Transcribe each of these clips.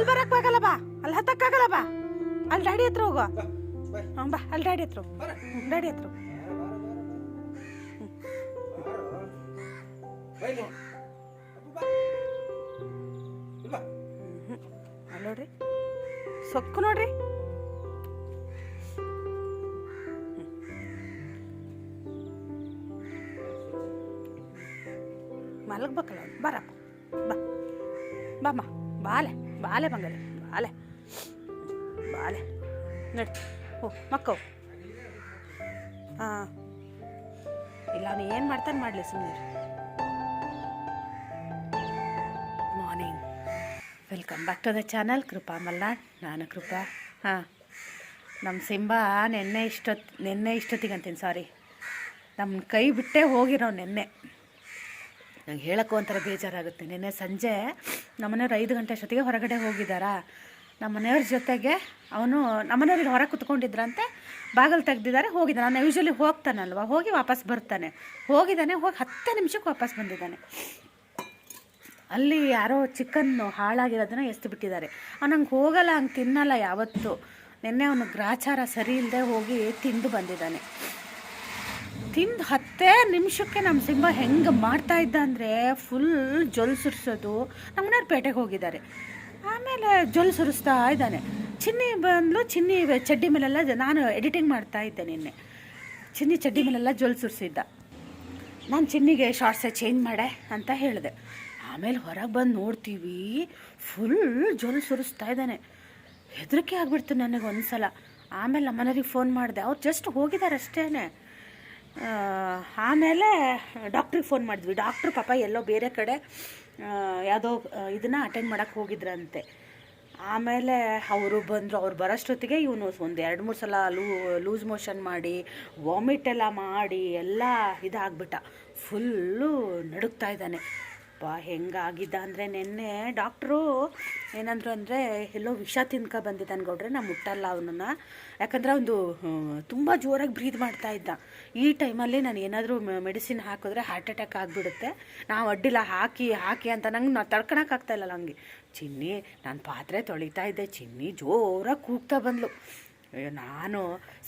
ಅಲ್ಲಿ ಬರಕ್ಕಾಗಲ್ಲ ಬಾ, ಅಲ್ಲಿ ಹತ್ತಕ್ಕಾಗಲ್ಲ ಬಾ, ಅಲ್ಲಿ ಡ್ಯಾಡಿ ಹತ್ರ ಹೋಗು. ಬಾ ಅಲ್ಲಿ ಡ್ಯಾಡಿ ಹತ್ರ ಡ್ಯಾಡಿ ಹತ್ರ ಅಲ್ಲಿ ನೋಡ್ರಿ, ಸೊಕ್ಕು ನೋಡ್ರಿ. ಮಲಗ್ಬೇಕಲ್ಲ, ಬರಪ್ಪ ಬಾ ಬಾಮ್ಮ, ಬಾಲೆ ಬಾಲೆ ಬಂಗಲೆ ಬಾಲೆ ಬಾಲೆ ನಡಿ. ಓ ಮಕ್ಕವು ಹಾಂ ಇಲ್ಲ, ಅವನು ಏನು ಮಾಡ್ತಾನೆ ಮಾಡಲಿ, ಸುಮ್ಮನೆ. Morning, welcome back to the channel Krupa Malnad. ನಾನು ಕೃಪಾ. ಹಾಂ, ನಮ್ಮ ಸಿಂಬ ನೆನ್ನೆ ಇಷ್ಟೊತ್ತಿಗೆ ಅಂತೀನಿ, ಸಾರಿ, ನಮ್ಮ ಕೈ ಬಿಟ್ಟೇ ಹೋಗಿರೋ ನೆನ್ನೆ. ನಂಗೆ ಹೇಳೋಕ್ಕೂ ಒಂಥರ ಬೇಜಾರಾಗುತ್ತೆ. ನಿನ್ನೆ ಸಂಜೆ ನಮ್ಮನೆಯವ್ರು 5 ಗಂಟೆ ಅಷ್ಟೊತ್ತಿಗೆ ಹೊರಗಡೆ ಹೋಗಿದ್ದಾರಾ. ನಮ್ಮನೆಯವ್ರ ಜೊತೆಗೆ ಅವನು ನಮ್ಮನೆಯವ್ರಿಗೆ ಹೊರಗೆ ಕುತ್ಕೊಂಡಿದ್ರಂತೆ, ಬಾಗಿಲು ತೆಗೆದಿದ್ದಾರೆ, ಹೋಗಿದ್ದಾನೆ. ನಾನು ಯೂಶ್ವಲಿ ಹೋಗ್ತಾನಲ್ವ, ಹೋಗಿ ವಾಪಸ್ ಬರ್ತಾನೆ. ಹೋಗಿ 10 ನಿಮಿಷಕ್ಕೆ ವಾಪಸ್ ಬಂದಿದ್ದಾನೆ. ಅಲ್ಲಿ ಯಾರೋ ಚಿಕನ್ನು ಹಾಳಾಗಿರೋದನ್ನ ಎಸ್ದು ಬಿಟ್ಟಿದ್ದಾರೆ. ಅವನಂಗೆ ಹೋಗಲ್ಲ, ಹಂಗೆ ತಿನ್ನಲ್ಲ ಯಾವತ್ತು. ನಿನ್ನೆ ಅವನು ಗ್ರಾಚಾರ ಸರಿ ಇಲ್ಲದೆ ಹೋಗಿ ತಿಂದು ಬಂದಿದ್ದಾನೆ. ತಿಂದು 10 ನಿಮಿಷಕ್ಕೆ ನಮ್ಮ ಸಿಂಬ ಹೆಂಗೆ ಮಾಡ್ತಾ ಇದ್ದ ಅಂದರೆ ಫುಲ್ ಜೊಲ್ ಸುರಿಸೋದು. ನಮ್ಮನೆಯವ್ರು ಪೇಟೆಗೆ ಹೋಗಿದ್ದಾರೆ. ಆಮೇಲೆ ಜೊಲ್ ಸುರಿಸ್ತಾ ಇದ್ದಾನೆ. ಚಿನ್ನಿ ಬಂದ್ಲು, ಚಿನ್ನಿ ಚಡ್ಡಿ ಮೇಲೆಲ್ಲ, ನಾನು ಎಡಿಟಿಂಗ್ ಮಾಡ್ತಾ ಇದ್ದೆ ನಿನ್ನೆ, ಚಿನ್ನಿ ಚಡ್ಡಿ ಮೇಲೆಲ್ಲ ಜೊಲ್ ಸುರಿಸಿದ್ದ. ನಾನು ಚಿನ್ನಿಗೆ ಶಾರ್ಟ್ಸೇ ಚೇಂಜ್ ಮಾಡೆ ಅಂತ ಹೇಳಿದೆ. ಆಮೇಲೆ ಹೊರಗೆ ಬಂದು ನೋಡ್ತೀವಿ, ಫುಲ್ ಜೊಲ್ ಸುರಿಸ್ತಾ ಇದ್ದಾನೆ. ಹೆದರಿಕೆ ಆಗಿಬಿಡ್ತು ನನಗೆ ಒಂದು ಸಲ. ಆಮೇಲೆ ನಮ್ಮನೆಯವ್ರಿಗೆ ಫೋನ್ ಮಾಡಿದೆ, ಅವ್ರು ಜಸ್ಟ್ ಹೋಗಿದ್ದಾರೆ ಅಷ್ಟೇ. ಆಮೇಲೆ ಡಾಕ್ಟ್ರಿಗೆ ಫೋನ್ ಮಾಡಿದ್ವಿ. ಡಾಕ್ಟ್ರು ಪಾಪ ಎಲ್ಲೋ ಬೇರೆ ಕಡೆ ಯಾವುದೋ ಇದನ್ನು ಅಟೆಂಡ್ ಮಾಡೋಕ್ಕೆ ಹೋಗಿದ್ರಂತೆ. ಆಮೇಲೆ ಅವರು ಬಂದರು. ಅವ್ರು ಬರೋಷ್ಟೊತ್ತಿಗೆ ಇವನು ಒಂದು 2-3 ಸಲ ಲೂಸ್ ಮೋಷನ್ ಮಾಡಿ, ವಾಮಿಟ್ ಎಲ್ಲ ಮಾಡಿ ಎಲ್ಲ ಇದಾಗ್ಬಿಟ್ಟ. ಫುಲ್ಲು ನಡುಗ್ತಾ ಇದ್ದಾನೆ. ಹೆಂಗಾಗಿದ್ದ ಅಂದರೆ ನಿನ್ನೆ ಡಾಕ್ಟ್ರು ಏನಂದ್ರು ಅಂದರೆ, ಎಲ್ಲೋ ವಿಷ ತಿನ್ಕೊ ಬಂದಿದ್ದಾನೆ ಗೌಡ್ರೆ, ನಾ ಮುಟ್ಟಲ್ಲ ಅವನನ್ನು. ಯಾಕಂದರೆ ಒಂದು ತುಂಬ ಜೋರಾಗಿ ಬ್ರೀದ್ ಮಾಡ್ತಾ ಇದ್ದ. ಈ ಟೈಮಲ್ಲಿ ನಾನು ಏನಾದರೂ ಮೆಡಿಸಿನ್ ಹಾಕಿದ್ರೆ ಹಾರ್ಟ್ ಅಟ್ಯಾಕ್ ಆಗಿಬಿಡುತ್ತೆ, ನಾವು ಅಡ್ಡಿಲ್ಲ ಹಾಕಿ ಅಂತ ನಂಗೆ ತಡ್ಕೊಳಕ್ಕಾಗ್ತಾಯಿಲ್ಲ ನನಗೆ. ಚಿನ್ನಿ, ನಾನು ಪಾತ್ರೆ ತೊಳಿತಾ ಇದ್ದೆ, ಚಿನ್ನಿ ಜೋರಾಗಿ ಕೂಗ್ತಾ ಬಂದ್ಲು. ನಾನು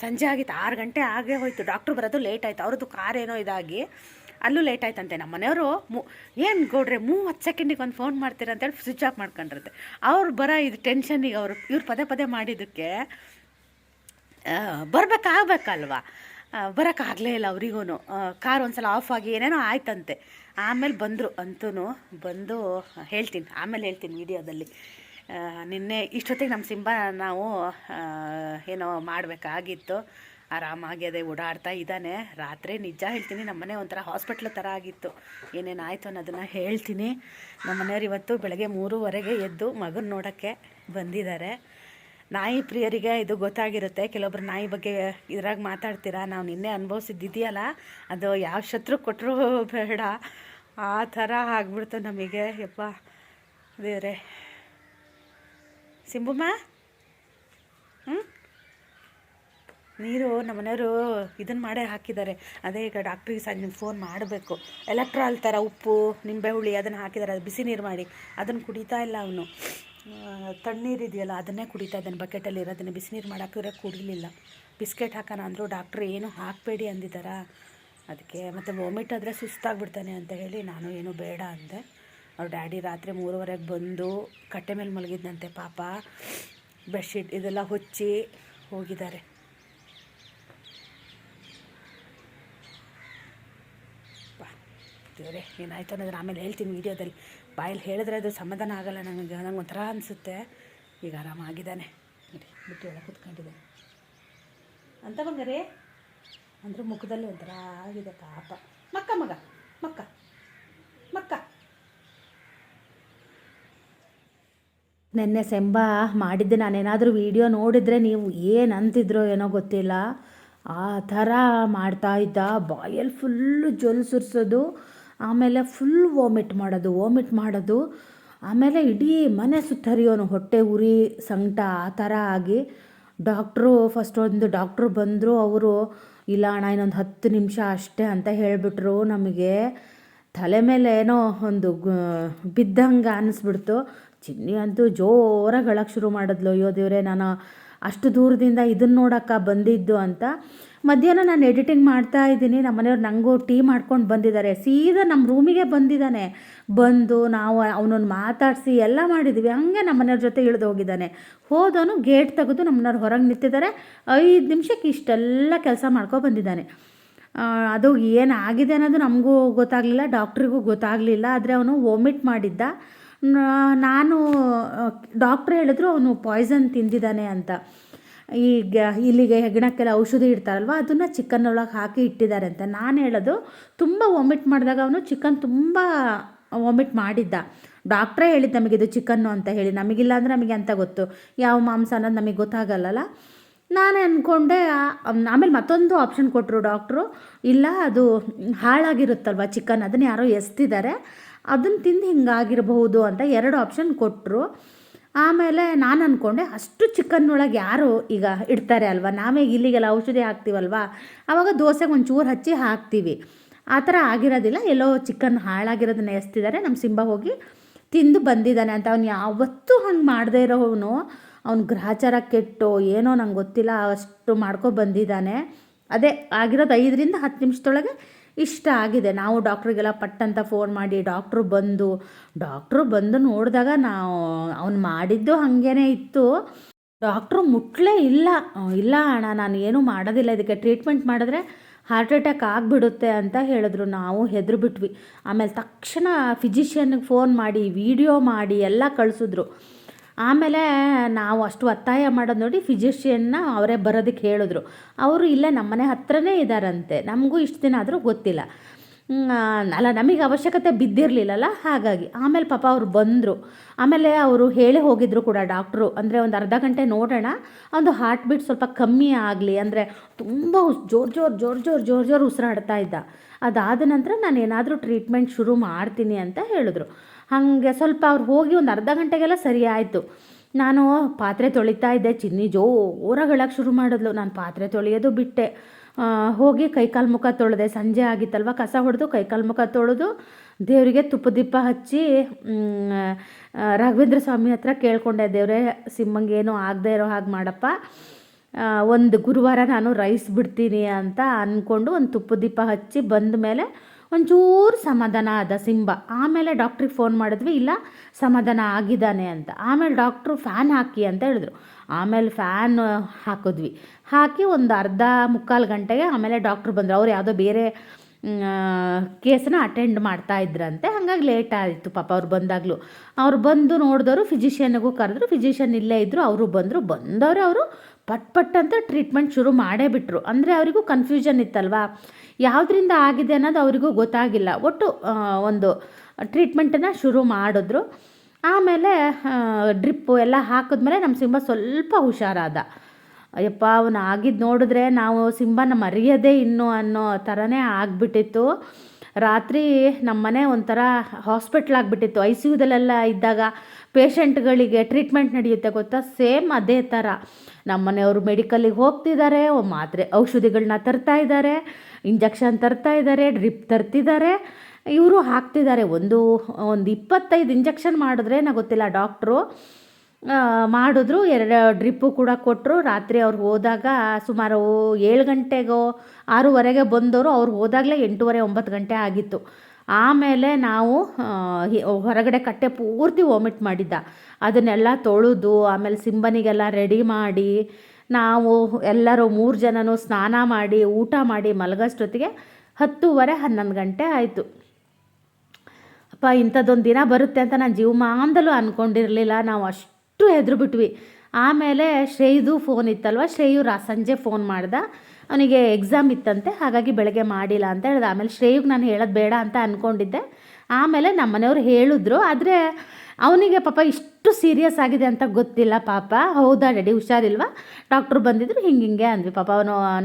ಸಂಜೆ ಆಗಿತ್ತು, 6 ಗಂಟೆ ಆಗೇ ಹೋಯ್ತು. ಡಾಕ್ಟ್ರು ಬರೋದು ಲೇಟ್ ಆಯಿತು, ಅವ್ರದ್ದು ಕಾರ್ ಏನೋ ಇದಾಗಿ ಅಲ್ಲೂ ಲೇಟ್ ಆಯ್ತಂತೆ. ನಮ್ಮ ಮನೆಯವರು ಏನು ಗೌಡ್ರೆ 30 ಸೆಕೆಂಡಿಗೆ ಒಂದು ಫೋನ್ ಮಾಡ್ತೀರ ಅಂತೇಳಿ ಸ್ವಿಚ್ ಆಫ್ ಮಾಡ್ಕೊಂಡಿರುತ್ತೆ. ಅವ್ರು ಬರೋ ಇದು ಟೆನ್ಷನ್ನಿಗೆ ಇವ್ರು ಪದೇ ಮಾಡಿದ್ದಕ್ಕೆ ಬರಬೇಕಾಗಬೇಕಲ್ವ, ಬರೋಕ್ಕಾಗಲೇ ಇಲ್ಲ ಅವರಿಗೂ. ಕಾರ್ ಒಂದು ಸಲ ಆಫ್ ಆಗಿ ಏನೇನೋ ಆಯ್ತಂತೆ. ಆಮೇಲೆ ಬಂದರು, ಅಂತೂ ಬಂದು ಆಮೇಲೆ ಹೇಳ್ತೀನಿ ವಿಡಿಯೋದಲ್ಲಿ. ನಿನ್ನೆ ಇಷ್ಟೊತ್ತಿಗೆ ನಮ್ಮ ಸಿಂಬ ನಾವು ಏನೋ ಮಾಡಬೇಕಾಗಿತ್ತು. ಆರಾಮಾಗಿ ಅದೇ ಓಡಾಡ್ತಾ ಇದ್ದಾನೆ. ರಾತ್ರಿ ನಿಜ ಹೇಳ್ತೀನಿ, ನಮ್ಮನೆ ಒಂಥರ ಹಾಸ್ಪಿಟ್ಲ್ ಥರ ಆಗಿತ್ತು. ಏನೇನಾಯಿತು ಅನ್ನೋದನ್ನು ಹೇಳ್ತೀನಿ. ನಮ್ಮನೆಯವ್ರು ಇವತ್ತು ಬೆಳಗ್ಗೆ 3:15 ಎದ್ದು ಮಗನ ನೋಡೋಕ್ಕೆ ಬಂದಿದ್ದಾರೆ. ನಾಯಿ ಪ್ರಿಯರಿಗೆ ಇದು ಗೊತ್ತಾಗಿರುತ್ತೆ. ಕೆಲವೊಬ್ರು ನಾಯಿ ಬಗ್ಗೆ ಇದ್ರಾಗ ಮಾತಾಡ್ತೀರಾ, ನಾವು ನಿನ್ನೆ ಅನುಭವಿಸಿದ್ದಿದೆಯಲ್ಲ, ಅದು ಯಾವ ಶತ್ರು ಕೊಟ್ಟರು ಬೇಡ, ಆ ಥರ ಆಗ್ಬಿಡ್ತು ನಮಗೆ. ಯಪ್ಪ ದೇವ್ರೆ. ಸಿಂಬುಮ್ಮ, ನೀರು ನಮ್ಮನೆಯವರು ಇದನ್ನು ಮಾಡೇ ಹಾಕಿದ್ದಾರೆ. ಅದೇ ಈಗ ಡಾಕ್ಟ್ರಿಗೆ ಸಂಜೆ ಫೋನ್ ಮಾಡಬೇಕು. ಎಲೆಕ್ಟ್ರಾಲ್ ಥರ ಉಪ್ಪು, ನಿಂಬೆ ಹುಳಿ ಅದನ್ನು ಹಾಕಿದ್ದಾರೆ. ಅದು ಬಿಸಿ ನೀರು ಮಾಡಿ ಅದನ್ನು ಕುಡಿತಾ ಇಲ್ಲ ಅವನು. ತಣ್ಣೀರು ಇದೆಯಲ್ಲ ಅದನ್ನೇ ಕುಡಿತಾ ಇದ್ದಾನೆ ಬಕೆಟಲ್ಲಿ ಇರೋದನ್ನೇ. ಬಿಸಿ ನೀರು ಮಾಡಾಕಿದ್ರೆ ಕುಡಿಲಿಲ್ಲ. ಬಿಸ್ಕೆಟ್ ಹಾಕೋಣ ಅಂದರು, ಡಾಕ್ಟ್ರು ಏನು ಹಾಕಬೇಡಿ ಅಂದಿದ್ದಾರಾ. ಅದಕ್ಕೆ ಮತ್ತು ವಾಮಿಟ್ ಆದರೆ ಸುಸ್ತಾಗ್ಬಿಡ್ತಾನೆ ಅಂತ ಹೇಳಿ ನಾನು ಏನು ಬೇಡ ಅಂದೆ. ಅವ್ರ ಡ್ಯಾಡಿ ರಾತ್ರಿ 3:15 ಬಂದು ಕಟ್ಟೆ ಮೇಲೆ ಮಲಗಿದ್ದಂತೆ ಪಾಪ. ಬೆಡ್ಶೀಟ್ ಇದೆಲ್ಲ ಹೊಚ್ಚಿ ಹೋಗಿದ್ದಾರೆ. ದೇವರೇ, ಏನಾಯ್ತು ಅನ್ನೋದನ್ನ ಆಮೇಲೆ ಹೇಳ್ತೀನಿ ವೀಡಿಯೋದಲ್ಲಿ. ಬಾಯಲ್ಲಿ ಹೇಳಿದ್ರೆ ಅದು ಸಮಾಧಾನ ಆಗೋಲ್ಲ ನನಗೆ ಒಂಥರ ಅನಿಸುತ್ತೆ. ಈಗ ಆರಾಮಾಗಿದ್ದಾನೆ ನೋಡಿ, ಬಿಟ್ಟು ಒಳಗೆ ಕೂತ್ಕೊಂಡಿದ್ದಾನೆ ಅಂತ ಬಂಗಾರೆ. ಅಂದ್ರೆ ಮುಖದಲ್ಲಿ ಒಂಥರ ಆಗಿದೆ ಪಾಪ. ಮಕ್ಕ ನೆನ್ನೆ ಸೆಂಬ ಮಾಡಿದ್ದೆ. ನಾನೇನಾದರೂ ವೀಡಿಯೋ ನೋಡಿದರೆ ನೀವು ಏನು ಅಂತಿದ್ರೋ ಏನೋ ಗೊತ್ತಿಲ್ಲ, ಆ ಥರ ಮಾಡ್ತಾ ಇದ್ದ. ಬಾಯಲ್ಲಿ ಫುಲ್ಲು ಜೊಲ್ ಸುರಿಸೋದು, ಆಮೇಲೆ ಫುಲ್ ವಾಮಿಟ್ ಮಾಡೋದು, ಆಮೇಲೆ ಇಡೀ ಮನೆ ಸುತ್ತರಿಯೋನು, ಹೊಟ್ಟೆ ಉರಿ, ಸಂಕಟ ಆ ಥರ ಆಗಿ. ಫಸ್ಟ್ ಒಂದು ಡಾಕ್ಟ್ರು ಬಂದರು. ಅವರು ಇಲ್ಲ ಅಣ್ಣ ಇನ್ನೊಂದು 10 ನಿಮಿಷ ಅಷ್ಟೇ ಅಂತ ಹೇಳಿಬಿಟ್ರು. ನಮಗೆ ತಲೆ ಮೇಲೆ ಏನೋ ಒಂದು ಬಿದ್ದಂಗೆ ಅನ್ನಿಸ್ಬಿಡ್ತು. ಚಿನ್ನಿ ಅಂತೂ ಜೋರಾಗಿ ಅಳಕ್ಕೆ ಶುರು ಮಾಡಿದ್ಲು. ಅಯ್ಯೋ ದೇವರೇ, ನಾನು ಅಷ್ಟು ದೂರದಿಂದ ಇದನ್ನು ನೋಡೋಕ್ಕೆ ಬಂದಿದ್ದು ಅಂತ. ಮಧ್ಯಾಹ್ನ ನಾನು ಎಡಿಟಿಂಗ್ ಮಾಡ್ತಾ ಇದ್ದೀನಿ, ನಮ್ಮ ಮನೆಯವ್ರು ನನಗೂ ಟೀ ಮಾಡ್ಕೊಂಡು ಬಂದಿದ್ದಾರೆ. ಸೀದಾ ನಮ್ಮ ರೂಮಿಗೆ ಬಂದಿದ್ದಾನೆ. ಬಂದು ನಾವು ಅವನನ್ನು ಮಾತಾಡಿಸಿ ಎಲ್ಲ ಮಾಡಿದ್ವಿ. ಹಾಗೆ ನಮ್ಮ ಮನೆಯವ್ರ ಜೊತೆ ಇಳಿದು ಹೋಗಿದ್ದಾನೆ. ಹೋದವನು ಗೇಟ್ ತೆಗೆದು ನಮ್ಮನೆಯವ್ರು ಹೊರಗೆ ನಿಂತಿದ್ದಾರೆ. 5 ನಿಮಿಷಕ್ಕೆ ಇಷ್ಟೆಲ್ಲ ಕೆಲಸ ಮಾಡ್ಕೊ ಬಂದಿದ್ದಾನೆ. ಅದು ಏನಾಗಿದೆ ಅನ್ನೋದು ನಮಗೂ ಗೊತ್ತಾಗಲಿಲ್ಲ, ಡಾಕ್ಟ್ರಿಗೂ ಗೊತ್ತಾಗಲಿಲ್ಲ. ಆದರೆ ಅವನು ವಾಮಿಟ್ ಮಾಡಿದ್ದ. ನಾನು ಡಾಕ್ಟ್ರ್ ಹೇಳಿದ್ರು ಅವನು ಪಾಯ್ಸನ್ ತಿಂದಿದ್ದಾನೆ ಅಂತ. ಈಗ ಇಲ್ಲಿಗೆ ಹೆಗ್ಣಕ್ಕೆಲ್ಲ ಔಷಧಿ ಇಡ್ತಾರಲ್ವ, ಅದನ್ನು ಚಿಕನ್ ಒಳಗೆ ಹಾಕಿ ಇಟ್ಟಿದ್ದಾರೆ ಅಂತ. ನಾನು ಹೇಳೋದು, ತುಂಬ ವಾಮಿಟ್ ಮಾಡಿದಾಗ ಅವನು ಚಿಕನ್ ತುಂಬ ವಾಮಿಟ್ ಮಾಡಿದ್ದ. ಡಾಕ್ಟ್ರೇ ಹೇಳಿದ್ದು ನಮಗಿದು ಚಿಕನ್ನು ಅಂತ ಹೇಳಿ, ನಮಗಿಲ್ಲ ಅಂದರೆ ನಮಗೆ ಅಂತ ಗೊತ್ತು, ಯಾವ ಮಾಂಸ ಅನ್ನೋದು ನಮಗೆ ಗೊತ್ತಾಗಲ್ಲಲ್ಲ. ನಾನು ಅಂದ್ಕೊಂಡೆ. ಆಮೇಲೆ ಮತ್ತೊಂದು ಆಪ್ಷನ್ ಕೊಟ್ಟರು ಡಾಕ್ಟ್ರು, ಇಲ್ಲ ಅದು ಹಾಳಾಗಿರುತ್ತಲ್ವ ಚಿಕನ್, ಅದನ್ನು ಯಾರೋ ಎಸ್ತಿದ್ದಾರೆ, ಅದನ್ನು ತಿಂದು ಹಿಂಗಾಗಿರಬಹುದು ಅಂತ 2 ಆಪ್ಷನ್ ಕೊಟ್ಟರು. ಆಮೇಲೆ ನಾನು ಅಂದ್ಕೊಂಡೆ, ಅಷ್ಟು ಚಿಕನ್ನೊಳಗೆ ಯಾರು ಈಗ ಇಡ್ತಾರೆ ಅಲ್ವ, ನಾವೇ ಇಲ್ಲಿಗೆಲ್ಲ ಔಷಧಿ ಹಾಕ್ತೀವಲ್ವ, ಆವಾಗ ದೋಸೆಗೆ ಒಂಚೂರು ಹಚ್ಚಿ ಹಾಕ್ತೀವಿ. ಆ ಥರ ಆಗಿರೋದಿಲ್ಲ, ಎಲ್ಲೋ ಚಿಕನ್ ಹಾಳಾಗಿರೋದನ್ನ ಎಸ್ತಿದ್ದಾರೆ, ನಮ್ಮ ಸಿಂಬ ಹೋಗಿ ತಿಂದು ಬಂದಿದ್ದಾನೆ ಅಂತ. ಅವ್ನು ಯಾವತ್ತೂ ಹಂಗೆ ಮಾಡದೇ ಇರೋವನು, ಅವ್ನು ಗ್ರಹಚಾರ ಕೆಟ್ಟು ಏನೋ ನಂಗೆ ಗೊತ್ತಿಲ್ಲ, ಅಷ್ಟು ಬಂದಿದ್ದಾನೆ. ಅದೇ ಆಗಿರೋದು 5ರಿಂದ 10 ನಿಮಿಷದೊಳಗೆ ಇಷ್ಟ ಆಗಿದೆ. ನಾವು ಡಾಕ್ಟ್ರಿಗೆಲ್ಲ ಪಟ್ಟಂತ ಫೋನ್ ಮಾಡಿ ಡಾಕ್ಟ್ರು ಬಂದು ನೋಡಿದಾಗ ನಾವು ಅವ್ನು ಮಾಡಿದ್ದು ಹಾಗೇ ಇತ್ತು. ಡಾಕ್ಟ್ರು ಮುಟ್ಲೇ ಇಲ್ಲ ಅಣ್ಣ, ನಾನು ಏನೂ ಮಾಡೋದಿಲ್ಲ, ಇದಕ್ಕೆ ಟ್ರೀಟ್ಮೆಂಟ್ ಮಾಡಿದ್ರೆ ಹಾರ್ಟ್ ಅಟ್ಯಾಕ್ ಆಗಿಬಿಡುತ್ತೆ ಅಂತ ಹೇಳಿದ್ರು. ನಾವು ಹೆದರ್ಬಿಟ್ವಿ. ಆಮೇಲೆ ತಕ್ಷಣ ಫಿಸಿಷಿಯನ್ಗೆ ಫೋನ್ ಮಾಡಿ ವಿಡಿಯೋ ಮಾಡಿ ಎಲ್ಲ ಕಳಿಸಿದ್ರು. ಆಮೇಲೆ ನಾವು ಅಷ್ಟು ಒತ್ತಾಯ ಮಾಡೋದು ನೋಡಿ ಫಿಸಿಷಿಯನ್ನ ಅವರೇ ಬರೋದಕ್ಕೆ ಹೇಳಿದ್ರು. ಅವರು ಇಲ್ಲೇ ನಮ್ಮನೆ ಹತ್ರನೇ ಇದ್ದಾರಂತೆ. ನಮಗೂ ಇಷ್ಟು ದಿನ ಆದರೂ ಗೊತ್ತಿಲ್ಲ ಅಲ್ಲ, ನಮಗೆ ಅವಶ್ಯಕತೆ ಬಿದ್ದಿರಲಿಲ್ಲಲ್ಲ, ಹಾಗಾಗಿ. ಆಮೇಲೆ ಪಾಪ ಅವ್ರು ಬಂದರು. ಆಮೇಲೆ ಅವರು ಹೇಳಿ ಹೋಗಿದ್ರು ಕೂಡ ಡಾಕ್ಟ್ರು, ಅಂದರೆ ಒಂದು ಅರ್ಧ ಗಂಟೆ ನೋಡೋಣ, ಒಂದು ಹಾರ್ಟ್ ಬೀಟ್ ಸ್ವಲ್ಪ ಕಮ್ಮಿ ಆಗಲಿ, ಅಂದರೆ ತುಂಬ ಜೋರು ಉಸಿರಾಡ್ತಾ ಇದ್ದ. ಅದಾದ ನಂತರ ನಾನು ಏನಾದರೂ ಟ್ರೀಟ್ಮೆಂಟ್ ಶುರು ಮಾಡ್ತೀನಿ ಅಂತ ಹೇಳಿದ್ರು. ಹಾಗೆ ಸ್ವಲ್ಪ ಅವ್ರು ಹೋಗಿ ಒಂದು ಅರ್ಧ ಗಂಟೆಗೆಲ್ಲ ಸರಿ ಆಯಿತು. ನಾನು ಪಾತ್ರೆ ತೊಳಿತಾ ಇದ್ದೆ, ಚಿನ್ನಿ ಜೋರಾಗಿ ಶುರು ಮಾಡಿದ್ಲು. ನಾನು ಪಾತ್ರೆ ತೊಳೆಯೋದು ಬಿಟ್ಟೆ. ಹೋಗಿ ಕೈಕಾಲು ಮುಖ ತೊಳೆದೆ. ಸಂಜೆ ಆಗಿತ್ತಲ್ವ, ಕಸ ಹೊಡೆದು ಕೈಕಾಲು ಮುಖ ತೊಳೆದು ದೇವರಿಗೆ ತುಪ್ಪದೀಪ ಹಚ್ಚಿ ರಾಘವೇಂದ್ರ ಸ್ವಾಮಿ ಹತ್ರ ಕೇಳ್ಕೊಂಡೆ, ದೇವರೇ ಸಿಂಹಂಗೆ ಏನೂ ಆಗದೆ ಇರೋ ಹಾಗೆ ಮಾಡಪ್ಪ, ಒಂದು ಗುರುವಾರ ನಾನು ರೈಸ್ ಬಿಡ್ತೀನಿ ಅಂತ ಅಂದ್ಕೊಂಡು ಒಂದು ತುಪ್ಪದೀಪ ಹಚ್ಚಿ ಬಂದ ಮೇಲೆ ಒಂಚೂರು ಸಮಾಧಾನ ಆದ ಸಿಂಬ. ಆಮೇಲೆ ಡಾಕ್ಟ್ರಿಗೆ ಫೋನ್ ಮಾಡಿದ್ವಿ, ಇಲ್ಲ ಸಮಾಧಾನ ಆಗಿದ್ದಾನೆ ಅಂತ. ಆಮೇಲೆ ಡಾಕ್ಟ್ರು ಫ್ಯಾನ್ ಹಾಕಿ ಅಂತ ಹೇಳಿದ್ರು. ಆಮೇಲೆ ಫ್ಯಾನ್ ಹಾಕಿದ್ವಿ. ಹಾಕಿ ಒಂದು ಅರ್ಧ ಮುಕ್ಕಾಲು ಗಂಟೆಗೆ ಆಮೇಲೆ ಡಾಕ್ಟ್ರು ಬಂದರು. ಅವ್ರು ಯಾವುದೋ ಬೇರೆ ಕೇಸನ್ನ ಅಟೆಂಡ್ ಮಾಡ್ತಾ ಇದ್ರಂತೆ, ಹಾಗಾಗಿ ಲೇಟ್ ಆಯಿತು ಪಾಪ ಅವ್ರು ಬಂದಾಗಲೂ. ಅವ್ರು ಬಂದು ನೋಡಿದವರು ಫಿಸಿಷಿಯನ್ನಿಗೂ ಕರೆದ್ರು. ಫಿಸಿಷಿಯನ್ ಇಲ್ಲೇ ಇದ್ದರು, ಅವರು ಬಂದವರೇ ಅವರು ಪಟ್ ಅಂತ ಟ್ರೀಟ್ಮೆಂಟ್ ಶುರು ಮಾಡೇ ಬಿಟ್ಟರು. ಅಂದರೆ ಅವರಿಗೂ ಕನ್ಫ್ಯೂಷನ್ ಇತ್ತಲ್ವ, ಯಾವುದರಿಂದ ಆಗಿದೆ ಅನ್ನೋದು ಅವರಿಗೂ ಗೊತ್ತಾಗಿಲ್ಲ. ಒಟ್ಟು ಒಂದು ಟ್ರೀಟ್ಮೆಂಟನ್ನು ಶುರು ಮಾಡಿದ್ರು. ಆಮೇಲೆ ಡ್ರಿಪ್ಪು ಎಲ್ಲ ಹಾಕಿದ್ಮೇಲೆ ನಮ್ಮ ಸಿಂಬ ಸ್ವಲ್ಪ ಹುಷಾರಾದ. ಅಯ್ಯಪ್ಪ, ಅವನು ಆಗಿದ್ದು ನೋಡಿದ್ರೆ ನಾವು ಸಿಂಬನ ಮರೆಯೋದೇ ಇನ್ನೂ ಅನ್ನೋ ಥರನೇ ಆಗಿಬಿಟ್ಟಿತ್ತು. ರಾತ್ರಿ ನಮ್ಮ ಮನೆ ಒಂಥರ ಹಾಸ್ಪಿಟ್ಲ್ ಆಗಿಬಿಟ್ಟಿತ್ತು. ICUದಲ್ಲೆಲ್ಲ ಇದ್ದಾಗ ಪೇಷಂಟ್ಗಳಿಗೆ ಟ್ರೀಟ್ಮೆಂಟ್ ನಡೆಯುತ್ತೆ ಗೊತ್ತಾ, ಸೇಮ್ ಅದೇ ಥರ. ನಮ್ಮ ಮನೆಯವರು ಮೆಡಿಕಲ್ಲಿಗೆ ಹೋಗ್ತಿದ್ದಾರೆ, ಮಾತ್ರೆ ಔಷಧಿಗಳನ್ನ ತರ್ತಾ ಇದ್ದಾರೆ, ಇಂಜೆಕ್ಷನ್ ತರ್ತಾ ಇದ್ದಾರೆ, ಡ್ರಿಪ್ ತರ್ತಿದ್ದಾರೆ, ಇವರು ಹಾಕ್ತಿದ್ದಾರೆ. ಒಂದು 25 ಇಂಜೆಕ್ಷನ್ ಮಾಡಿದ್ರೆ ಗೊತ್ತಿಲ್ಲ ಡಾಕ್ಟ್ರು ಮಾಡಿದ್ರು. 2 ಡ್ರಿಪ್ಪು ಕೂಡ ಕೊಟ್ಟರು. ರಾತ್ರಿ ಅವ್ರು ಹೋದಾಗ ಸುಮಾರು 7 ಗಂಟೆಗೋ 6:30ಗೆ ಬಂದವರು. ಅವ್ರು ಹೋದಾಗಲೇ 8:30 9 ಗಂಟೆ ಆಗಿತ್ತು. ಆಮೇಲೆ ನಾವು ಹೊರಗಡೆ ಕಟ್ಟೆ ಪೂರ್ತಿ ವಾಮಿಟ್ ಮಾಡಿದ್ದ, ಅದನ್ನೆಲ್ಲ ತೊಳೆದು ಆಮೇಲೆ ಸಿಂಬನಿಗೆಲ್ಲ ರೆಡಿ ಮಾಡಿ ನಾವು ಎಲ್ಲರೂ 3 ಜನನೂ ಸ್ನಾನ ಮಾಡಿ ಊಟ ಮಾಡಿ ಮಲಗೋಷ್ಟೊತ್ತಿಗೆ 10:30 11 ಗಂಟೆ ಆಯಿತು. ಅಪ್ಪ, ಇಂಥದ್ದೊಂದು ದಿನ ಬರುತ್ತೆ ಅಂತ ನಾನು ಜೀವಮಾನದಲ್ಲೂ ಅಂದ್ಕೊಂಡಿರಲಿಲ್ಲ. ನಾವು ಅಷ್ಟು ಹೆದರುಬಿಟ್ವಿ. ಆಮೇಲೆ ಶ್ರೇಯುದು ಫೋನ್ ಇತ್ತಲ್ವ, ಶ್ರೇಯು ಸಂಜೆ ಫೋನ್ ಮಾಡ್ದ. ಅವನಿಗೆ ಎಕ್ಸಾಮ್ ಇತ್ತಂತೆ, ಹಾಗಾಗಿ ಬೆಳಗ್ಗೆ ಮಾಡಿಲ್ಲ ಅಂತ ಹೇಳ್ದೆ. ಆಮೇಲೆ ಶ್ರೇಯುಗೆ ನಾನು ಹೇಳೋದು ಬೇಡ ಅಂತ ಅಂದ್ಕೊಂಡಿದ್ದೆ. ಆಮೇಲೆ ನಮ್ಮ ಮನೆಯವರು ಹೇಳಿದ್ರು, ಆದರೆ ಅವನಿಗೆ ಪಾಪ ಇಷ್ಟು ಸೀರಿಯಸ್ ಆಗಿದೆ ಅಂತ ಗೊತ್ತಿಲ್ಲ ಪಾಪ. ಹೌದಾ ಡ್ಯಾಡಿ, ಹುಷಾರಿಲ್ವಾ, ಡಾಕ್ಟ್ರು ಬಂದಿದ್ರು ಹಿಂಗೆ ಅಂದ್ವಿ. ಪಾಪ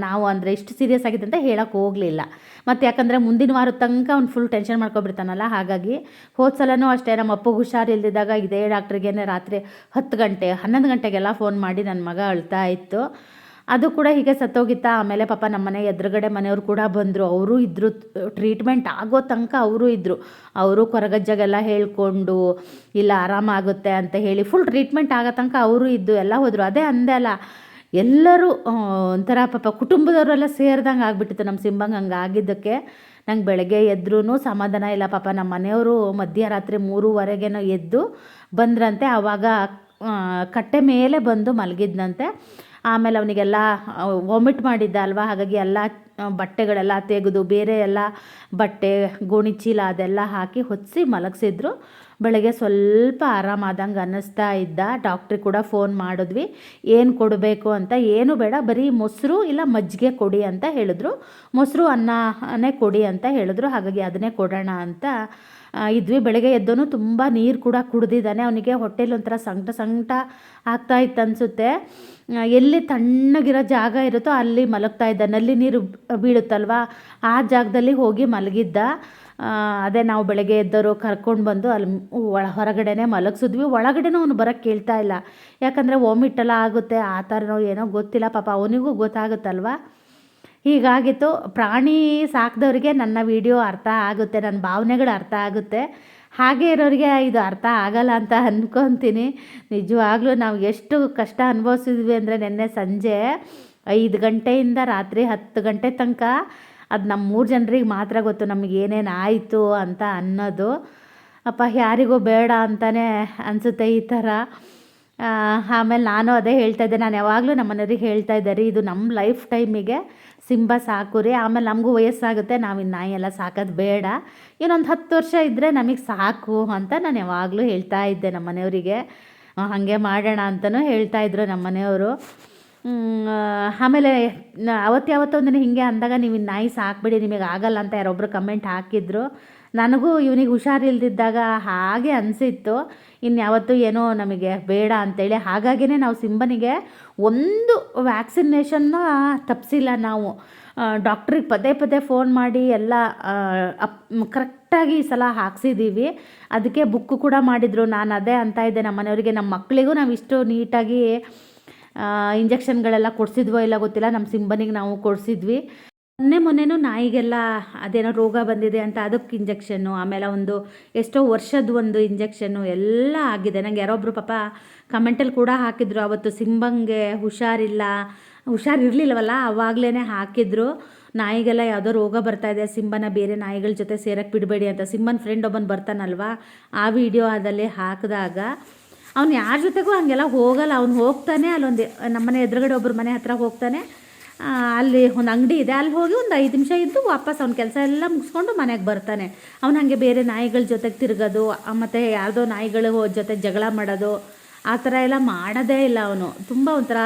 ನಾವು ಅಂದರೆ ಇಷ್ಟು ಸೀರಿಯಸ್ ಆಗಿದೆ ಅಂತ ಹೇಳೋಕ್ಕೆ ಹೋಗಲಿಲ್ಲ. ಮತ್ತು ಯಾಕಂದರೆ ಮುಂದಿನ ವಾರದ ತನಕ ಅವ್ನು ಫುಲ್ ಟೆನ್ಷನ್ ಮಾಡ್ಕೊಬಿಡ್ತಾನಲ್ಲ, ಹಾಗಾಗಿ. ಹೋದ ಸಲನೂ ಅಷ್ಟೇ, ನಮ್ಮ ಅಪ್ಪಗೆ ಹುಷಾರಿಲ್ದಿದ್ದಾಗ ಇದೇ ಡಾಕ್ಟ್ರಿಗೇನೆ ರಾತ್ರಿ 10 ಗಂಟೆ 11 ಗಂಟೆಗೆಲ್ಲ ಫೋನ್ ಮಾಡಿ ನನ್ನ ಮಗ ಅಳ್ತಾ ಇತ್ತು. ಅದು ಕೂಡ ಹೀಗೆ ಸತ್ತೋಗಿತ್ತಾ. ಆಮೇಲೆ ಪಾಪ ನಮ್ಮನೆ ಎದುರುಗಡೆ ಮನೆಯವರು ಕೂಡ ಬಂದರು. ಅವರು ಇದ್ದರು, ಟ್ರೀಟ್ಮೆಂಟ್ ಆಗೋ ತನಕ ಅವರು ಇದ್ದರು. ಅವರು ಕೊರಗಜ್ಜಗೆಲ್ಲ ಹೇಳ್ಕೊಂಡು ಇಲ್ಲ ಆರಾಮಾಗುತ್ತೆ ಅಂತ ಹೇಳಿ ಫುಲ್ ಟ್ರೀಟ್ಮೆಂಟ್ ಆಗೋ ತನಕ ಅವರು ಇದ್ದು ಎಲ್ಲ ಹೋದರು. ಅದೇ ಅಂದೆ ಅಲ್ಲ, ಎಲ್ಲರೂ ಒಂಥರ ಪಾಪ ಕುಟುಂಬದವರೆಲ್ಲ ಸೇರಿದಂಗೆ ಆಗಿಬಿಟ್ಟಿತ್ತು ನಮ್ಮ ಸಿಂಬಂಗೆ. ಹಂಗೆ ಆಗಿದ್ದಕ್ಕೆ ನಂಗೆ ಬೆಳಗ್ಗೆ ಎದ್ರೂ ಸಮಾಧಾನ ಇಲ್ಲ. ಪಾಪ ನಮ್ಮ ಮನೆಯವರು ಮಧ್ಯರಾತ್ರಿ 3:30ಗೇನೋ ಎದ್ದು ಬಂದ್ರಂತೆ. ಆವಾಗ ಕಟ್ಟೆ ಮೇಲೆ ಬಂದು ಮಲಗಿದ್ನಂತೆ. ಆಮೇಲೆ ಅವನಿಗೆಲ್ಲ ವಾಮಿಟ್ ಮಾಡಿದ್ದ ಅಲ್ವಾ, ಹಾಗಾಗಿ ಎಲ್ಲ ಬಟ್ಟೆಗಳೆಲ್ಲ ತೆಗೆದು ಬೇರೆ ಎಲ್ಲ ಬಟ್ಟೆ ಗೋಣಿಚೀಲ ಅದೆಲ್ಲ ಹಾಕಿ ಹೊತ್ತಿಸಿ ಮಲಗಿಸಿದ್ರು. ಬೆಳಗ್ಗೆ ಸ್ವಲ್ಪ ಆರಾಮಾದಂಗೆ ಅನ್ನಿಸ್ತಾ ಇದ್ದ. ಡಾಕ್ಟ್ರಿಗೆ ಕೂಡ ಫೋನ್ ಮಾಡಿದ್ವಿ, ಏನು ಕೊಡಬೇಕು ಅಂತ. ಏನು ಬೇಡ, ಬರೀ ಮೊಸರು ಇಲ್ಲ ಮಜ್ಜಿಗೆ ಕೊಡಿ ಅಂತ ಹೇಳಿದ್ರು. ಮೊಸರು ಅನ್ನನೇ ಕೊಡಿ ಅಂತ ಹೇಳಿದ್ರು. ಹಾಗಾಗಿ ಅದನ್ನೇ ಕೊಡೋಣ ಅಂತ ಇದ್ವಿ. ಬೆಳಗ್ಗೆ ಎದ್ದೋನು ತುಂಬ ನೀರು ಕೂಡ ಕುಡ್ದಿದ್ದಾನೆ. ಅವನಿಗೆ ಹೊಟ್ಟೆಲಿ ಒಂಥರ ಸಂಕಟ ಆಗ್ತಾ ಇತ್ತು ಅನಿಸುತ್ತೆ. ಎಲ್ಲಿ ತಣ್ಣಗಿರೋ ಜಾಗ ಇರುತ್ತೋ ಅಲ್ಲಿ ಮಲಗ್ತಾ ಇದ್ದ. ನಲ್ಲಿ ನೀರು ಬೀಳುತ್ತಲ್ವ, ಆ ಜಾಗದಲ್ಲಿ ಹೋಗಿ ಮಲಗಿದ್ದ. ಅದೇ ನಾವು ಬೆಳಗ್ಗೆ ಎದ್ದವರು ಕರ್ಕೊಂಡು ಬಂದು ಅಲ್ಲಿ ಹೊರಗಡೆನೇ ಮಲಗಿಸಿದ್ವಿ. ಒಳಗಡೆನೂ ಅವನು ಬರೋಕ್ಕೆ ಕೇಳ್ತಾ ಇಲ್ಲ. ಯಾಕಂದರೆ ವಾಮಿಟ್ ಎಲ್ಲ ಆಗುತ್ತೆ ಆ ಥರನೋ ಏನೋ ಗೊತ್ತಿಲ್ಲ. ಪಾಪ ಅವನಿಗೂ ಗೊತ್ತಾಗುತ್ತಲ್ವ. ಹೀಗಾಗಿತ್ತು. ಪ್ರಾಣಿ ಸಾಕಿದವ್ರಿಗೆ ನನ್ನ ವಿಡಿಯೋ ಅರ್ಥ ಆಗುತ್ತೆ, ನನ್ನ ಭಾವನೆಗಳು ಅರ್ಥ ಆಗುತ್ತೆ. ಹಾಗೆ ಇರೋರಿಗೆ ಇದು ಅರ್ಥ ಆಗಲ್ಲ ಅಂತ ಅಂದ್ಕೊತೀನಿ. ನಿಜವಾಗ್ಲೂ ನಾವು ಎಷ್ಟು ಕಷ್ಟ ಅನುಭವಿಸಿದ್ವಿ ಅಂದರೆ, ನಿನ್ನೆ ಸಂಜೆ 5 ಗಂಟೆಯಿಂದ ರಾತ್ರಿ 10 ಗಂಟೆ ತನಕ ಅದು ನಮ್ಮ 3 ಜನರಿಗೆ ಮಾತ್ರ ಗೊತ್ತು ನಮಗೆ ಏನೇನು ಆಯಿತು ಅಂತ ಅನ್ನೋದು. ಅಪ್ಪ ಯಾರಿಗೂ ಬೇಡ ಅಂತಲೇ ಅನಿಸುತ್ತೆ ಈ ಥರ. ಆಮೇಲೆ ನಾನು ಅದೇ ಹೇಳ್ತಾಯಿದ್ದೆ, ನಾನು ಯಾವಾಗಲೂ ನಮ್ಮ ಮನೆಯವ್ರಿಗೆ ಹೇಳ್ತಾ ಇದ್ದೆ ರೀ, ಇದು ನಮ್ಮ ಲೈಫ್ ಟೈಮಿಗೆ ಸಿಂಬ ಸಾಕು ರೀ. ಆಮೇಲೆ ನಮಗೂ ವಯಸ್ಸಾಗುತ್ತೆ, ನಾವಿನ್ನು ನಾಯಿ ಎಲ್ಲ ಸಾಕೋದು ಬೇಡ, ಇನ್ನೊಂದು 10 ವರ್ಷ ಇದ್ದರೆ ನಮಗೆ ಸಾಕು ಅಂತ ನಾನು ಯಾವಾಗಲೂ ಹೇಳ್ತಾ ಇದ್ದೆ ನಮ್ಮ ಮನೆಯವರಿಗೆ. ಹಾಗೆ ಮಾಡೋಣ ಅಂತಲೂ ಹೇಳ್ತಾಯಿದ್ರು ನಮ್ಮ ಮನೆಯವರು. ಆಮೇಲೆ ಯಾವತ್ತೊಂದಿನ ಹೀಗೆ ಅಂದಾಗ, ನೀವು ಇನ್ನು ನಾಯಿ ಸಾಕ್ಬಿಡಿ, ನಿಮಗೆ ಆಗಲ್ಲ ಅಂತ ಯಾರೊಬ್ಬರು ಕಮೆಂಟ್ ಹಾಕಿದ್ರು. ನನಗೂ ಇವನಿಗೆ ಹುಷಾರಿಲ್ದಿದ್ದಾಗ ಹಾಗೆ ಅನಿಸಿತ್ತು, ಇನ್ಯಾವತ್ತೂ ಏನೋ ನಮಗೆ ಬೇಡ ಅಂತೇಳಿ. ಹಾಗಾಗಿಯೇ ನಾವು ಸಿಂಬನಿಗೆ ಒಂದು ವ್ಯಾಕ್ಸಿನೇಷನ್ನ ತಪ್ಪಿಸಿಲ್ಲ ನಾವು. ಡಾಕ್ಟ್ರಿಗೆ ಪದೇ ಫೋನ್ ಮಾಡಿ ಎಲ್ಲ ಕರೆಕ್ಟಾಗಿ ಈ ಸಲ ಹಾಕ್ಸಿದ್ದೀವಿ. ಅದಕ್ಕೆ ಬುಕ್ಕು ಕೂಡ ಮಾಡಿದರು. ನಾನು ಅದೇ ಅಂತ ಇದ್ದೆ ನಮ್ಮ ಮನೆಯವರಿಗೆ, ನಮ್ಮ ಮಕ್ಕಳಿಗೂ ನಾವು ಇಷ್ಟು ನೀಟಾಗಿ ಇಂಜೆಕ್ಷನ್ಗಳೆಲ್ಲ ಕೊಡಿಸಿದ್ವೋ ಇಲ್ಲ ಗೊತ್ತಿಲ್ಲ, ನಮ್ಮ ಸಿಂಬನಿಗೆ ನಾವು ಕೊಡಿಸಿದ್ವಿ. ಮೊನ್ನೆನೂ ನಾಯಿಗೆಲ್ಲ ಅದೇನೋ ರೋಗ ಬಂದಿದೆ ಅಂತ ಅದಕ್ಕೆ ಇಂಜೆಕ್ಷನ್ನು, ಆಮೇಲೆ ಒಂದು ಎಷ್ಟೋ ವರ್ಷದ ಒಂದು ಇಂಜೆಕ್ಷನ್ನು ಎಲ್ಲ ಆಗಿದೆ. ನನಗೆ ಯಾರೊಬ್ಬರು ಪಾಪ ಕಮೆಂಟಲ್ಲಿ ಕೂಡ ಹಾಕಿದ್ರು, ಅವತ್ತು ಸಿಂಬಂಗೆ ಹುಷಾರಿರಲಿಲ್ಲವಲ್ಲ ಆವಾಗಲೇ ಹಾಕಿದ್ರು, ನಾಯಿಗೆಲ್ಲ ಯಾವುದೋ ರೋಗ ಬರ್ತಾಯಿದೆ, ಸಿಂಬನ ಬೇರೆ ನಾಯಿಗಳ ಜೊತೆ ಸೇರಕ್ಕೆ ಬಿಡಬೇಡಿ ಅಂತ. ಸಿಂಬನ್ ಫ್ರೆಂಡ್ ಒಬ್ಬನು ಬರ್ತಾನಲ್ವ, ಆ ವಿಡಿಯೋ ಅದಲ್ಲಿ ಹಾಕಿದಾಗ ಅವ್ನು ಯಾರ ಜೊತೆಗೂ ಹಂಗೆಲ್ಲ ಹೋಗಲ್ಲ. ಅವ್ನು ಹೋಗ್ತಾನೆ ಅಲ್ಲೊಂದು ನಮ್ಮನೆ ಎದುರುಗಡೆ ಒಬ್ಬರು ಮನೆ ಹತ್ರ ಹೋಗ್ತಾನೆ, ಅಲ್ಲಿ ಒಂದು ಅಂಗಡಿ ಇದೆ, ಅಲ್ಲಿ ಹೋಗಿ ಒಂದು 5 ನಿಮಿಷ ಇದ್ದು ವಾಪಸ್ ಅವ್ನ ಕೆಲಸ ಎಲ್ಲ ಮುಗಿಸ್ಕೊಂಡು ಮನೆಗೆ ಬರ್ತಾನೆ. ಅವ್ನು ಹಾಗೆ ಬೇರೆ ನಾಯಿಗಳ ಜೊತೆಗೆ ತಿರುಗೋದು, ಮತ್ತು ಯಾವುದೋ ನಾಯಿಗಳ ಜೊತೆ ಜಗಳ ಮಾಡೋದು ಆ ಥರ ಎಲ್ಲ ಮಾಡೋದೇ ಇಲ್ಲ ಅವನು. ತುಂಬ ಒಂಥರ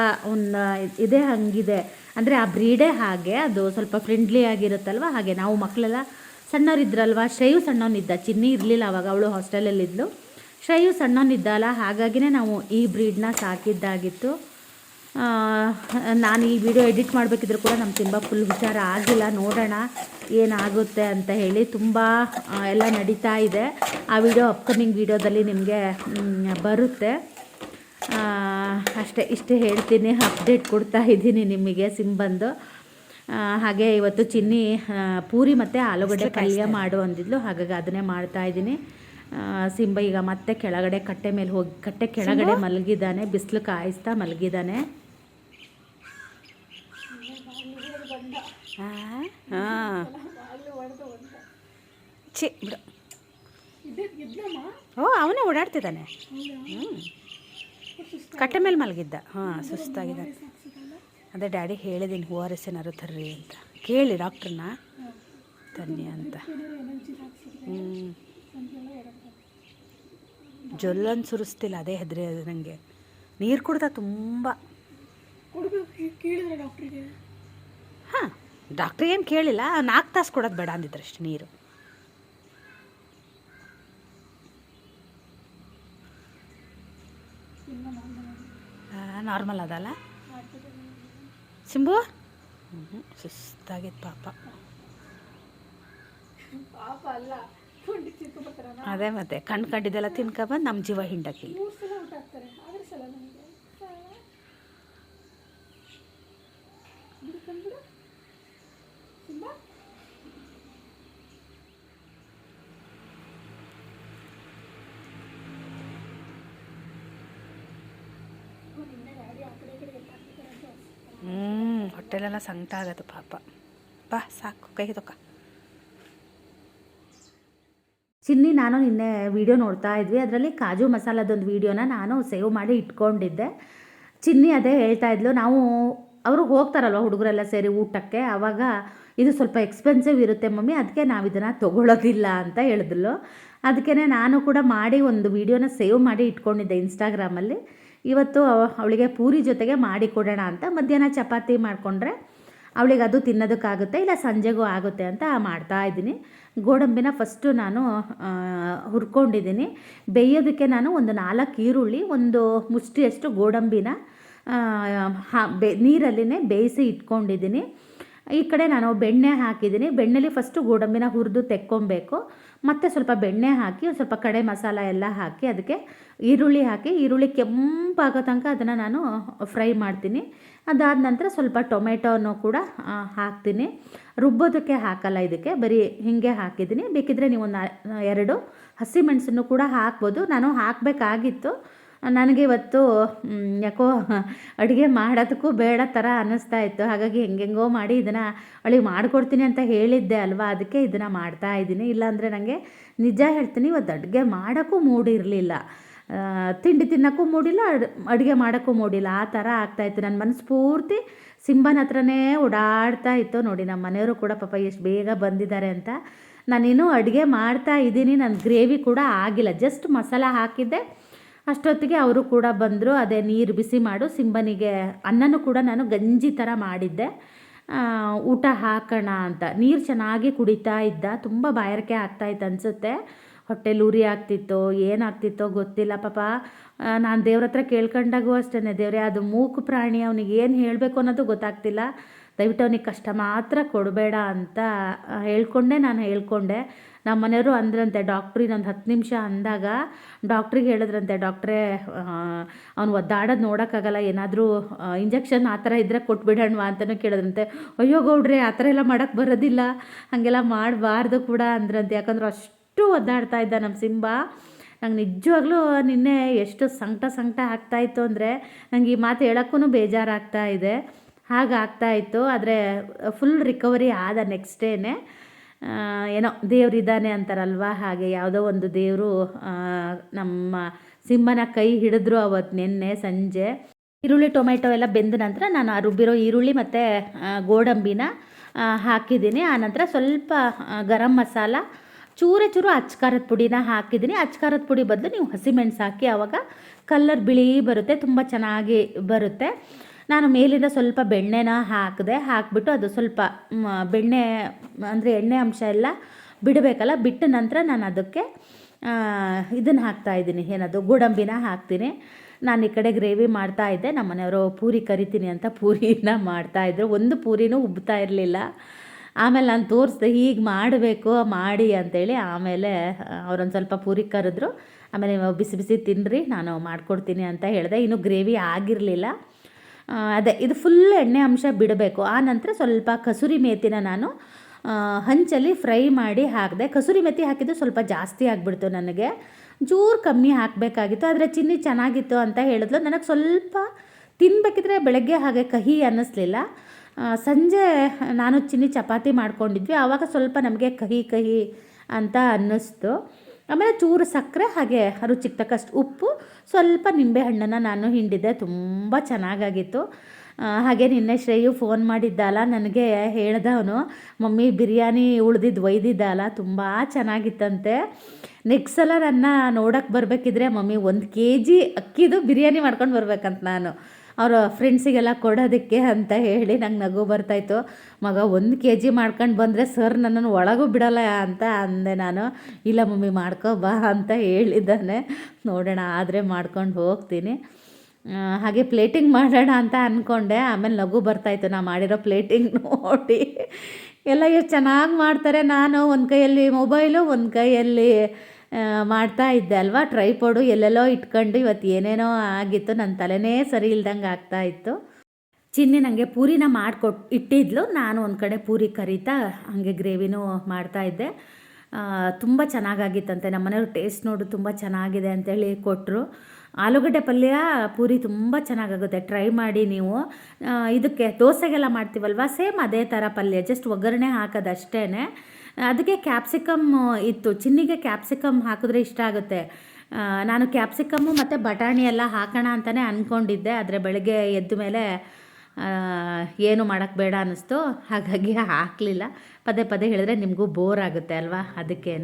ಇದೇ ಹಂಗಿದೆ, ಅಂದರೆ ಆ ಬ್ರೀಡೇ ಹಾಗೆ, ಅದು ಸ್ವಲ್ಪ ಫ್ರೆಂಡ್ಲಿ ಆಗಿರುತ್ತಲ್ವ. ಹಾಗೆ ನಾವು ಮಕ್ಕಳೆಲ್ಲ ಸಣ್ಣವರಿದ್ರಲ್ವ, ಶ್ರೇಯು ಸಣ್ಣವನಿದ್ದ, ಚಿನ್ನಿ ಇರಲಿಲ್ಲ ಆವಾಗ, ಅವಳು ಹಾಸ್ಟೆಲಲ್ಲಿದ್ಲು. ಶ್ರೇಯು ಸಣ್ಣವನಿದ್ದಲ್ಲ, ಹಾಗಾಗಿನೇ ನಾವು ಈ ಬ್ರೀಡ್ನ ಸಾಕಿದ್ದಾಗಿತ್ತು. ನಾನು ಈ ವಿಡಿಯೋ ಎಡಿಟ್ ಮಾಡಬೇಕಿದ್ರು ಕೂಡ ನಮ್ಮ ಸಿಂಬ ಫುಲ್ ಹುಷಾರ ಆಗಿಲ್ಲ. ನೋಡೋಣ ಏನಾಗುತ್ತೆ ಅಂತ ಹೇಳಿ. ತುಂಬ ಎಲ್ಲ ನಡೀತಾ ಇದೆ. ಆ ವಿಡಿಯೋ ಅಪ್ಕಮಿಂಗ್ ವಿಡಿಯೋದಲ್ಲಿ ನಿಮಗೆ ಬರುತ್ತೆ. ಇಷ್ಟೇ ಹೇಳ್ತೀನಿ, ಅಪ್ಡೇಟ್ ಕೊಡ್ತಾ ಇದ್ದೀನಿ ನಿಮಗೆ ಸಿಂಬಂದು. ಹಾಗೆ ಇವತ್ತು ಚಿನ್ನಿ ಪೂರಿ ಮತ್ತು ಆಲೂಗಡ್ಡೆ ಪಲ್ಯ ಮಾಡು ಅಂದಿದ್ಲು, ಹಾಗಾಗಿ ಅದನ್ನೇ ಮಾಡ್ತಾಯಿದ್ದೀನಿ. ಸಿಂಬ ಈಗ ಮತ್ತೆ ಕೆಳಗಡೆ ಕಟ್ಟೆ ಮೇಲೆ ಹೋಗಿ ಕಟ್ಟೆ ಕೆಳಗಡೆ ಮಲಗಿದ್ದಾನೆ, ಬಿಸಿಲು ಕಾಯಿಸ್ತಾ ಮಲಗಿದ್ದಾನೆ. ಓ ಅವನೇ ಓಡಾಡ್ತಿದ್ದಾನೆ. ಕಟ್ಟೆ ಮೇಲೆ ಮಲಗಿದ್ದ. ಸುಸ್ತಾಗಿದ್ದಾನೆ. ಅದೇ ಡ್ಯಾಡಿ ಹೇಳಿದ್ದೀನಿ ORS ಏನಾರು ತರ್ರಿ ಅಂತ, ಕೇಳಿ ಡಾಕ್ಟ್ರನ್ನ ತನ್ನಿ ಅಂತ. ಜೊಲ್ಲನ್ನು ಸುರಿಸ್ತಿಲ್ಲ, ಅದೇ ಹೆದರಿ ಅದು ನನಗೆ. ನೀರು ಕುಡ್ದ ತುಂಬ. ಹಾಂ, ಡಾಕ್ಟ್ರಿಗೇನು ಕೇಳಿಲ್ಲ, 4 ತಾಸು ಕೊಡೋದು ಬೇಡ ಅಂದಿದ್ರಷ್ಟು ನೀರು. ನಾರ್ಮಲ್ ಅದಲ್ಲ ಸಿಂಬು? ಸುಸ್ತಾಗಿತ್ತು ಪಾಪ. ಅದೇ ಮತ್ತೆ ಕಂಡಿದ್ದೆಲ್ಲ ತಿನ್ಕೊಬಂದು ನಮ್ಮ ಜೀವ ಹಿಂಡಕ್ಕಿಲ್ಲ. ಕೂತ್ಕೊಂಡ್ಬಿಡು ತುಂಬ. ಹೊಟ್ಟೆಲೆಲ್ಲ ಸಂಕಟ ಆಗತ್ತೆ ಪಾಪ. ಬಾ ಸಾಕು, ಕೈ ತೊಕ್ಕ. ಚಿನ್ನಿ ನಾನು ನಿನ್ನೆ ವೀಡಿಯೋ ನೋಡ್ತಾ ಇದ್ವಿ, ಅದರಲ್ಲಿ ಕಾಜು ಮಸಾಲದೊಂದು ವೀಡಿಯೋನ ನಾನು ಸೇವ್ ಮಾಡಿ ಇಟ್ಕೊಂಡಿದ್ದೆ. ಚಿನ್ನಿ ಅದೇ ಹೇಳ್ತಾ ಇದ್ಲು, ನಾವು ಅವರು ಹೋಗ್ತಾರಲ್ವ ಹುಡುಗರೆಲ್ಲ ಸೇರಿ ಊಟಕ್ಕೆ, ಆವಾಗ ಇದು ಸ್ವಲ್ಪ ಎಕ್ಸ್ಪೆನ್ಸಿವ್ ಇರುತ್ತೆ ಮಮ್ಮಿ, ಅದಕ್ಕೆ ನಾವು ಇದನ್ನು ತೊಗೊಳ್ಳೋದಿಲ್ಲ ಅಂತ ಹೇಳಿದ್ಲು. ಅದಕ್ಕೆ ನಾನು ಕೂಡ ಮಾಡಿ ಒಂದು ವೀಡಿಯೋನ ಸೇವ್ ಮಾಡಿ ಇಟ್ಕೊಂಡಿದ್ದೆ ಇನ್ಸ್ಟಾಗ್ರಾಮಲ್ಲಿ. ಇವತ್ತು ಅವಳಿಗೆ ಪೂರಿ ಜೊತೆಗೆ ಮಾಡಿ ಕೊಡೋಣ ಅಂತ, ಮಧ್ಯಾಹ್ನ ಚಪಾತಿ ಮಾಡಿಕೊಂಡ್ರೆ ಅವಳಿಗೆ ಅದು ತಿನ್ನೋದಕ್ಕಾಗುತ್ತೆ, ಇಲ್ಲ ಸಂಜೆಗೂ ಆಗುತ್ತೆ ಅಂತ ಮಾಡ್ತಾಯಿದ್ದೀನಿ. ಗೋಡಂಬಿನ ಫಸ್ಟು ನಾನು ಹುರ್ಕೊಂಡಿದ್ದೀನಿ. ಬೇಯೋದಕ್ಕೆ ನಾನು ಒಂದು 4 ಈರುಳ್ಳಿ, ಒಂದು ಮುಷ್ಟಿಯಷ್ಟು ಗೋಡಂಬಿನ ನೀರಲ್ಲಿನೇ ಬೇಯಿಸಿ ಇಟ್ಕೊಂಡಿದ್ದೀನಿ. ಈ ಕಡೆ ನಾನು ಬೆಣ್ಣೆ ಹಾಕಿದ್ದೀನಿ. ಬೆಣ್ಣೆಲಿ ಫಸ್ಟು ಗೋಡಂಬಿನ ಹುರಿದು ತೆಕ್ಕೊಬೇಕು, ಮತ್ತು ಸ್ವಲ್ಪ ಬೆಣ್ಣೆ ಹಾಕಿ ಒಂದು ಸ್ವಲ್ಪ ಕಡೆ ಮಸಾಲ ಎಲ್ಲ ಹಾಕಿ ಅದಕ್ಕೆ ಈರುಳ್ಳಿ ಹಾಕಿ, ಈರುಳ್ಳಿ ಕೆಂಪಾಗೋ ತನಕ ಅದನ್ನು ನಾನು ಫ್ರೈ ಮಾಡ್ತೀನಿ. ಅದಾದ ನಂತರ ಸ್ವಲ್ಪ ಟೊಮೆಟೊನೂ ಕೂಡ ಹಾಕ್ತೀನಿ. ರುಬ್ಬೋದಕ್ಕೆ ಹಾಕಲ್ಲ, ಇದಕ್ಕೆ ಬರೀ ಹೀಗೆ ಹಾಕಿದ್ದೀನಿ. ಬೇಕಿದ್ದರೆ ನೀವು 2 ಹಸಿಮೆಣಸನ್ನು ಕೂಡ ಹಾಕ್ಬೋದು. ನಾನು ಹಾಕಬೇಕಾಗಿತ್ತು, ನನಗೆ ಇವತ್ತು ಯಾಕೋ ಅಡುಗೆ ಮಾಡೋದಕ್ಕೂ ಬೇಡ ಥರ ಅನ್ನಿಸ್ತಾ ಇತ್ತು. ಹಾಗಾಗಿ ಹೆಂಗೆಂಗೋ ಮಾಡಿ ಇದನ್ನು ಅವಳಿಗೆ ಮಾಡಿಕೊಡ್ತೀನಿ ಅಂತ ಹೇಳಿದ್ದೆ ಅಲ್ವಾ, ಅದಕ್ಕೆ ಇದನ್ನು ಮಾಡ್ತಾಯಿದ್ದೀನಿ. ಇಲ್ಲಾಂದರೆ ನನಗೆ ನಿಜ ಹೇಳ್ತೀನಿ, ಇವತ್ತು ಅಡುಗೆ ಮಾಡೋಕ್ಕೂ ಮೂಡಿರಲಿಲ್ಲ. ತಿಂಡಿ ತಿನ್ನೋಕ್ಕೂ ಮೂಡಿಲ್ಲ, ಅಡುಗೆ ಮಾಡೋಕ್ಕೂ ಮೂಡಿಲ್ಲ, ಆ ಥರ ಆಗ್ತಾಯಿತ್ತು. ನನ್ನ ಮನಸ್ಸು ಪೂರ್ತಿ ಸಿಂಬನ ಹತ್ರನೇ ಓಡಾಡ್ತಾ ಇತ್ತು. ನೋಡಿ ನಮ್ಮ ಮನೆಯವರು ಕೂಡ ಪಾಪ ಎಷ್ಟು ಬೇಗ ಬಂದಿದ್ದಾರೆ ಅಂತ. ನಾನಿನ್ನೂ ಅಡುಗೆ ಮಾಡ್ತಾ ಇದ್ದೀನಿ, ನನ್ನ ಗ್ರೇವಿ ಕೂಡ ಆಗಿಲ್ಲ, ಜಸ್ಟ್ ಮಸಾಲ ಹಾಕಿದ್ದೆ. ಅಷ್ಟೊತ್ತಿಗೆ ಅವರು ಕೂಡ ಬಂದರು. ಅದೇ ನೀರು ಬಿಸಿ ಮಾಡು, ಸಿಂಬನಿಗೆ ಅನ್ನನೂ ಕೂಡ ನಾನು ಗಂಜಿ ಥರ ಮಾಡಿದ್ದೆ, ಊಟ ಹಾಕೋಣ ಅಂತ. ನೀರು ಚೆನ್ನಾಗಿ ಕುಡಿತಾ ಇದ್ದ, ತುಂಬ ಬಾಯಾರಿಕೆ ಆಗ್ತಾಯಿತ್ತು ಅನಿಸುತ್ತೆ. ಹೊಟ್ಟೆಲಿ ಉರಿ ಆಗ್ತಿತ್ತೋ ಏನಾಗ್ತಿತ್ತೋ ಗೊತ್ತಿಲ್ಲ ಪಾಪ. ನಾನು ದೇವ್ರ ಹತ್ರ ಕೇಳ್ಕೊಂಡಾಗೂ ಅಷ್ಟೇ, ದೇವ್ರೆ ಅದು ಮೂಕು ಪ್ರಾಣಿ, ಅವನಿಗೆ ಏನು ಹೇಳಬೇಕು ಅನ್ನೋದು ಗೊತ್ತಾಗ್ತಿಲ್ಲ, ದಯವಿಟ್ಟು ಅವನಿಗೆ ಕಷ್ಟ ಮಾತ್ರ ಕೊಡಬೇಡ ಅಂತ ನಾನು ಹೇಳ್ಕೊಂಡೆ. ನಮ್ಮ ಮನೆಯವರು ಅಂದ್ರಂತೆ, ಡಾಕ್ಟ್ರು ಇನ್ನೊಂದು 10 ನಿಮಿಷ ಅಂದಾಗ ಡಾಕ್ಟ್ರಿಗೆ ಹೇಳಿದ್ರಂತೆ, ಡಾಕ್ಟ್ರೇ ಅವ್ನು ಒದ್ದಾಡೋದು ನೋಡೋಕ್ಕಾಗಲ್ಲ, ಏನಾದರೂ ಇಂಜೆಕ್ಷನ್ ಆ ಥರ ಇದ್ದರೆ ಕೊಟ್ಬಿಡೋಣವಾ ಅಂತಲೂ ಕೇಳಿದ್ರಂತೆ. ಅಯ್ಯೋ ಗೌಡ್ರೆ, ಆ ಥರ ಎಲ್ಲ ಮಾಡೋಕ್ಕೆ ಬರೋದಿಲ್ಲ, ಹಾಗೆಲ್ಲ ಮಾಡಬಾರ್ದು ಕೂಡ ಅಂದ್ರಂತೆ. ಯಾಕಂದ್ರೆ ಅಷ್ಟು ಒದ್ದಾಡ್ತಾ ಇದ್ದ ನಮ್ಮ ಸಿಂಬ. ನಂಗೆ ನಿಜವಾಗ್ಲೂ ನಿನ್ನೆ ಎಷ್ಟು ಸಂಕಟ ಆಗ್ತಾಯಿತ್ತು ಅಂದರೆ, ನಂಗೆ ಈ ಮಾತು ಹೇಳೋಕ್ಕೂ ಬೇಜಾರಾಗ್ತಾ ಇದೆ, ಹಾಗಾಗ್ತಾಯಿತ್ತು. ಆದರೆ ಫುಲ್ ರಿಕವರಿ ಆದ ನೆಕ್ಸ್ಟ್ ಡೇನೇ. ಏನೋ ದೇವರಿದ್ದಾನೆ ಅಂತಾರಲ್ವ, ಹಾಗೆ ಯಾವುದೋ ಒಂದು ದೇವರು ನಮ್ಮ ಸಿಂಹನ ಕೈ ಹಿಡಿದ್ರು ಅವತ್ತು ನಿನ್ನೆ ಸಂಜೆ. ಈರುಳ್ಳಿ ಟೊಮೆಟೊ ಎಲ್ಲ ಬೆಂದ ನಂತರ ನಾನು ಆ ರುಬ್ಬಿರೋ ಈರುಳ್ಳಿ ಮತ್ತು ಗೋಡಂಬಿನ ಹಾಕಿದ್ದೀನಿ. ಆನಂತರ ಸ್ವಲ್ಪ ಗರಂ ಮಸಾಲ, ಚೂರು ಅಚ್ಕಾರದ ಪುಡಿನ ಹಾಕಿದ್ದೀನಿ. ಅಚ್ಕಾರದ ಪುಡಿ ಬದಲು ನೀವು ಹಸಿಮೆಣಸು ಹಾಕಿ, ಆವಾಗ ಕಲ್ಲರ್ ಬಿಳಿ ಬರುತ್ತೆ, ತುಂಬ ಚೆನ್ನಾಗಿ ಬರುತ್ತೆ. ನಾನು ಮೇಲಿಂದ ಸ್ವಲ್ಪ ಬೆಣ್ಣೆನ ಹಾಕಿದೆ, ಹಾಕಿಬಿಟ್ಟು ಅದು ಸ್ವಲ್ಪ ಬೆಣ್ಣೆ ಅಂದರೆ ಎಣ್ಣೆ ಅಂಶ ಎಲ್ಲ ಬಿಡಬೇಕಲ್ಲ, ಬಿಟ್ಟ ನಂತರ ನಾನು ಅದಕ್ಕೆ ಇದನ್ನು ಹಾಕ್ತಾಯಿದ್ದೀನಿ, ಏನದು ಗೋಡಂಬಿನ ಹಾಕ್ತೀನಿ. ನಾನು ಈ ಕಡೆ ಗ್ರೇವಿ ಮಾಡ್ತಾಯಿದ್ದೆ, ನಮ್ಮ ಮನೆಯವರು ಪೂರಿ ಕರಿತೀನಿ ಅಂತ ಪೂರಿನ ಮಾಡ್ತಾಯಿದ್ರು. ಒಂದು ಪೂರಿನೂ ಉಬ್ತಾ ಇರಲಿಲ್ಲ. ಆಮೇಲೆ ನಾನು ತೋರಿಸ್ದೆ, ಹೀಗೆ ಮಾಡಬೇಕು ಮಾಡಿ ಅಂತೇಳಿ. ಆಮೇಲೆ ಅವರೊಂದು ಸ್ವಲ್ಪ ಪೂರಿ ಕರೆದ್ರು. ಆಮೇಲೆ ಬಿಸಿ ಬಿಸಿ ತಿನ್ನಿರಿ, ನಾನು ಮಾಡಿಕೊಡ್ತೀನಿ ಅಂತ ಹೇಳಿದೆ. ಇನ್ನೂ ಗ್ರೇವಿ ಆಗಿರಲಿಲ್ಲ. ಅದೇ ಇದು ಫುಲ್ ಎಣ್ಣೆ ಅಂಶ ಬಿಡಬೇಕು. ಆ ನಂತರ ಸ್ವಲ್ಪ ಕಸೂರಿ ಮೇಥಿನ ನಾನು ಹಂಚಲ್ಲಿ ಫ್ರೈ ಮಾಡಿ ಹಾಕಿದೆ. ಕಸೂರಿ ಮೇಥಿ ಹಾಕಿದ್ದು ಸ್ವಲ್ಪ ಜಾಸ್ತಿ ಆಗಿಬಿಡ್ತು, ನನಗೆ ಚೂರು ಕಮ್ಮಿ ಹಾಕಬೇಕಾಗಿತ್ತು. ಆದರೆ ಚಿನ್ನಿ ಚೆನ್ನಾಗಿತ್ತು ಅಂತ ಹೇಳಿದ್ಲು. ನನಗೆ ಸ್ವಲ್ಪ ತಿನ್ನಬೇಕಿದ್ರೆ ಬೆಳಗ್ಗೆ ಹಾಗೆ ಕಹಿ ಅನ್ನಿಸ್ಲಿಲ್ಲ. ಸಂಜೆ ನಾನು ಚಿನ್ನಿ ಚಪಾತಿ ಮಾಡ್ಕೊಂಡಿದ್ವಿ, ಆವಾಗ ಸ್ವಲ್ಪ ನಮಗೆ ಕಹಿ ಅಂತ ಅನ್ನಿಸ್ತು. ಆಮೇಲೆ ಚೂರು ಸಕ್ಕರೆ, ಹಾಗೆ ರುಚಿಗೆ ತಕ್ಕಷ್ಟು ಉಪ್ಪು, ಸ್ವಲ್ಪ ನಿಂಬೆಹಣ್ಣನ್ನು ನಾನು ಹಿಂಡಿದ್ದೆ. ತುಂಬ ಚೆನ್ನಾಗಾಗಿತ್ತು. ಹಾಗೆ ನಿನ್ನೆ ಶ್ರೇಯು ಫೋನ್ ಮಾಡಿದ್ದಲ್ಲ, ನನಗೆ ಹೇಳ್ದವನು, ಮಮ್ಮಿ ಬಿರಿಯಾನಿ ಒಯ್ದಿದ್ದಲ್ಲ ತುಂಬ ಚೆನ್ನಾಗಿತ್ತಂತೆ, ನೆಕ್ಸ್ಟ್ ಸಲ ನನ್ನ ನೋಡೋಕ್ಕೆ ಬರಬೇಕಿದ್ರೆ ಮಮ್ಮಿ 1 kg ಅಕ್ಕಿದು ಬಿರಿಯಾನಿ ಮಾಡ್ಕೊಂಡು ಬರ್ಬೇಕಂತ ನಾನು ಅವರ ಫ್ರೆಂಡ್ಸಿಗೆಲ್ಲ ಕೊಡೋದಕ್ಕೆ ಅಂತ ಹೇಳಿ. ನಂಗೆ ನಗು ಬರ್ತಾಯಿತ್ತು. ಮಗ 1 kg ಮಾಡ್ಕೊಂಡು ಬಂದರೆ ಸರ್ ನನ್ನನ್ನು ಒಳಗೂ ಬಿಡೋಲ್ಲ ಅಂತ ಅಂದೆ ನಾನು. ಇಲ್ಲ ಮಮ್ಮಿ ಮಾಡ್ಕೊ ಬಾ ಅಂತ ಹೇಳಿದ್ದಾನೆ, ನೋಡೋಣ ಆದರೆ ಮಾಡ್ಕೊಂಡು ಹೋಗ್ತೀನಿ. ಹಾಗೆ ಪ್ಲೇಟಿಂಗ್ ಮಾಡೋಣ ಅಂತ ಅಂದ್ಕೊಂಡೆ, ಆಮೇಲೆ ನಗು ಬರ್ತಾಯಿತ್ತು ನಾ ಮಾಡಿರೋ ಪ್ಲೇಟಿಂಗ್ ನೋಡಿ. ಎಲ್ಲ ಎಷ್ಟು ಚೆನ್ನಾಗಿ ಮಾಡ್ತಾರೆ. ನಾನು ಒಂದು ಕೈಯಲ್ಲಿ ಮೊಬೈಲು, ಒಂದು ಕೈಯಲ್ಲಿ ಮಾಡ್ತಾ ಇದ್ದೆ ಅಲ್ವಾ, ಟ್ರೈಪಾಡು ಎಲ್ಲೆಲ್ಲೋ ಇಟ್ಕೊಂಡು ಇವತ್ತು ಏನೇನೋ ಆಗಿತ್ತು, ನನ್ನ ತಲೆನೇ ಸರಿ ಇಲ್ದಂಗೆ ಆಗ್ತಾಯಿತ್ತು. ಚಿನ್ನಿ ನನಗೆ ಪೂರಿನ ಇಟ್ಟಿದ್ಲು. ನಾನು ಒಂದು ಕಡೆ ಪೂರಿ ಕರಿತಾ ಹಾಗೆ ಗ್ರೇವಿನೂ ಮಾಡ್ತಾಯಿದ್ದೆ. ತುಂಬ ಚೆನ್ನಾಗಾಗಿತ್ತಂತೆ. ನಮ್ಮ ಮನೆಯವ್ರು ಟೇಸ್ಟ್ ನೋಡು ತುಂಬ ಚೆನ್ನಾಗಿದೆ ಅಂತೇಳಿ ಕೊಟ್ಟರು. ಆಲೂಗಡ್ಡೆ ಪಲ್ಯ ಪೂರಿ ತುಂಬ ಚೆನ್ನಾಗಾಗುತ್ತೆ, ಟ್ರೈ ಮಾಡಿ ನೀವು. ಇದಕ್ಕೆ ದೋಸೆಗೆಲ್ಲ ಮಾಡ್ತೀವಲ್ವ, ಸೇಮ್ ಅದೇ ಥರ ಪಲ್ಯ, ಜಸ್ಟ್ ಒಗ್ಗರಣೆ ಹಾಕೋದು ಅಷ್ಟೇ. ಅದಕ್ಕೆ ಕ್ಯಾಪ್ಸಿಕಮ್ ಇತ್ತು, ಚಿನ್ನಿಗೆ ಕ್ಯಾಪ್ಸಿಕಮ್ ಹಾಕಿದ್ರೆ ಇಷ್ಟ ಆಗುತ್ತೆ. ನಾನು ಕ್ಯಾಪ್ಸಿಕಮ್ಮು ಮತ್ತು ಬಟಾಣಿ ಎಲ್ಲ ಹಾಕೋಣ ಅಂತಲೇ ಅಂದ್ಕೊಂಡಿದ್ದೆ, ಆದರೆ ಬೆಳಗ್ಗೆ ಎದ್ದ ಮೇಲೆ ಏನು ಮಾಡೋಕ್ಕೆ ಬೇಡ ಅನ್ನಿಸ್ತು, ಹಾಗಾಗಿ ಹಾಕಲಿಲ್ಲ. ಪದೇ ಪದೇ ಹೇಳಿದ್ರೆ ನಿಮಗೂ ಬೋರ್ ಆಗುತ್ತೆ ಅಲ್ವಾ, ಅದಕ್ಕೇ.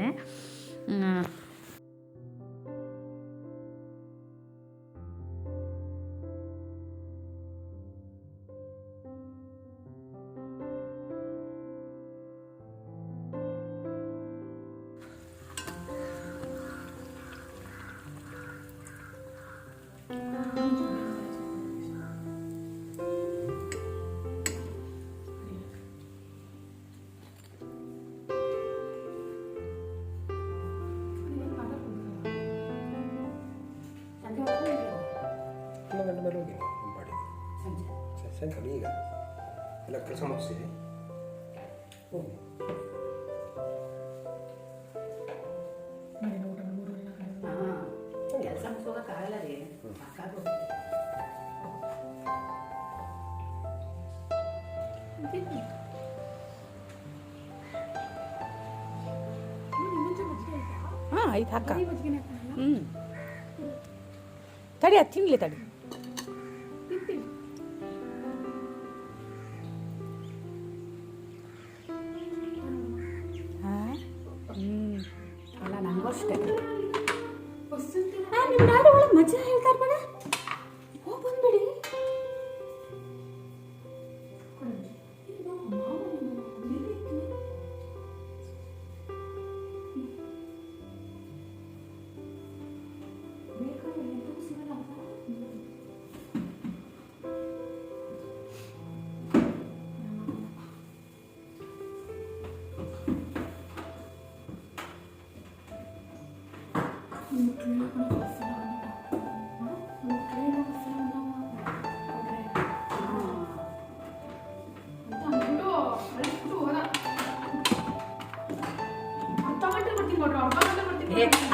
ಗಂಟೆ ಮೇಲೆ ಹೋಗಿ ಮಾಡಿ ಸಾಯಂಕಾಲ ಈಗ ಎಲ್ಲ ಕೆಲಸ ಮುಗಿಸಿ ಹೋಗಿ. ಕೆಲಸ ಮುಗಿಸೋಕ್ಕಾಗಲ್ಲ ರೀ, ಹಾಂ ಆಯ್ತು ಹಾಕ. ತಡಿ, ಅದು ತಿನ್ಲಿ ತಡಿ. ಅಲ್ಲ ನನಗೂ ಅಷ್ಟೇ. ನಿಮ್ಮ ಡ್ಯಾಡಿ ಒಳಗೆ ಮಜ್ಜಾ ಹೇಳ್ತಾರೆ ಬೇಡ, ಹೋಗಿ ಬಂದ್ಬಿಡಿ.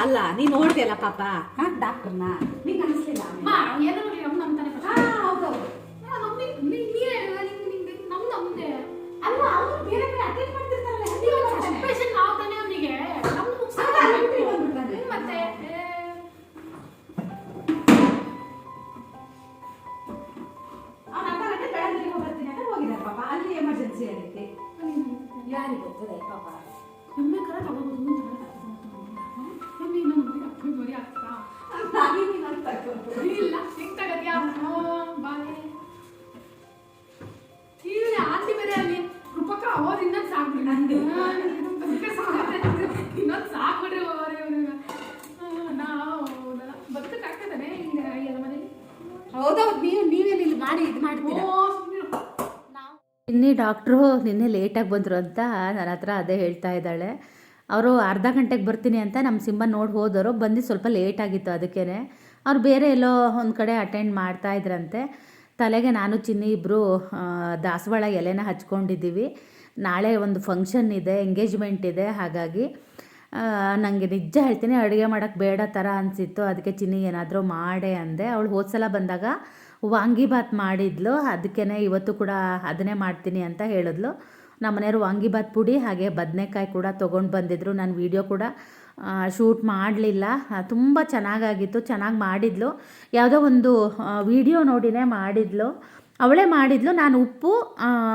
ಅಲ್ಲ ನೀ ನೋಡ್ದೆಲ್ಲ ಪಾಪ ಡಾಕ್ಟರ್ನ, ನೀನು ಅನಿಸ್ಲಿಲ್ಲ? ಅಲ್ಲ ಅವ್ರು ಬೇರೆ ಕಡೆ ಅಟೆಂಡ್ ಮಾಡ್ತಿರ್ತಾರಲ್ಲ, ಮತ್ತೆ ಹೋಗಿದ್ದಾರೆ ಪಾಪ, ಅಲ್ಲಿ ಎಮರ್ಜೆನ್ಸಿ ಅದಕ್ಕೆ ಯಾರಿಗೆ ಗೊತ್ತದೆ ಪಾಪ. ಒಮ್ಮೆ ಕರ ತಗೋಬೋದು ಇಲ್ಲ ಸಿಗ್ತಾಗತ್ಯಾ ಬಾಳೆ ಆಂಟಿ ಬೇರೆ ಅಲ್ಲಿ ರೂಪಕ್ಕ ಹೋದ್ ಇನ್ನೊಂದು ಸಾಕ್ಬಿಡ್ರಿ, ಇನ್ನೊಂದು ಸಾಕ್ಬಿಡ್ರಿ ನಾವು ಬದುಕಾಗ್ತದಾನೆ ಎಲ್ಲ ಮನೇಲಿ. ಹೌದೌದು, ನೀವೇನು ಇಲ್ಲಿ ಮಾಡಿ ಇದು ಮಾಡ್ತೀರಾ? ಇನ್ನಿ ಡಾಕ್ಟ್ರು ನಿನ್ನೆ ಲೇಟಾಗಿ ಬಂದರು ಅಂತ ನನ್ನ ಹತ್ರ ಅದೇ ಹೇಳ್ತಾ ಇದ್ದಾಳೆ. ಅವರು ಅರ್ಧ ಗಂಟೆಗೆ ಬರ್ತೀನಿ ಅಂತ ನಮ್ಮ ಸಿಂಹ ನೋಡಿ ಹೋದವರು, ಬಂದು ಸ್ವಲ್ಪ ಲೇಟಾಗಿತ್ತು. ಅದಕ್ಕೇ ಅವ್ರು ಬೇರೆ ಎಲ್ಲೋ ಒಂದು ಕಡೆ ಅಟೆಂಡ್ ಮಾಡ್ತಾಯಿದ್ರಂತೆ. ತಲೆಗೆ ನಾನು ಚಿನ್ನಿ ಇಬ್ಬರು ದಾಸವಾಳ ಎಲೆನ ಹಚ್ಕೊಂಡಿದ್ದೀವಿ. ನಾಳೆ ಒಂದು ಫಂಕ್ಷನ್ ಇದೆ, ಎಂಗೇಜ್ಮೆಂಟ್ ಇದೆ. ಹಾಗಾಗಿ ನನಗೆ ನಿಜ ಹೇಳ್ತೀನಿ, ಅಡುಗೆ ಮಾಡೋಕ್ಕೆ ಬೇಡ ಥರ ಅನಿಸಿತ್ತು. ಅದಕ್ಕೆ ಚಿನ್ನಿ ಏನಾದರೂ ಮಾಡೇ ಅಂದೆ. ಅವಳು ಹೋದ ಸಲ ಬಂದಾಗ ವಾಂಗಿಬಾತ್ ಮಾಡಿದ್ಲು, ಅದಕ್ಕೇ ಇವತ್ತು ಕೂಡ ಅದನ್ನೇ ಮಾಡ್ತೀನಿ ಅಂತ ಹೇಳಿದ್ಲು. ನಮ್ಮ ಮನೆಯವರು ವಾಂಗಿಬಾತ್ ಪುಡಿ ಹಾಗೆ ಬದನೆಕಾಯಿ ಕೂಡ ತೊಗೊಂಡು ಬಂದಿದ್ದರು. ನಾನು ವೀಡಿಯೋ ಕೂಡ ಶೂಟ್ ಮಾಡಲಿಲ್ಲ. ತುಂಬ ಚೆನ್ನಾಗಾಗಿತ್ತು, ಚೆನ್ನಾಗಿ ಮಾಡಿದ್ಲು. ಯಾವುದೋ ಒಂದು ವಿಡಿಯೋ ನೋಡಿನೇ ಮಾಡಿದ್ಲು, ಅವಳೇ ಮಾಡಿದ್ಲು. ನಾನು ಉಪ್ಪು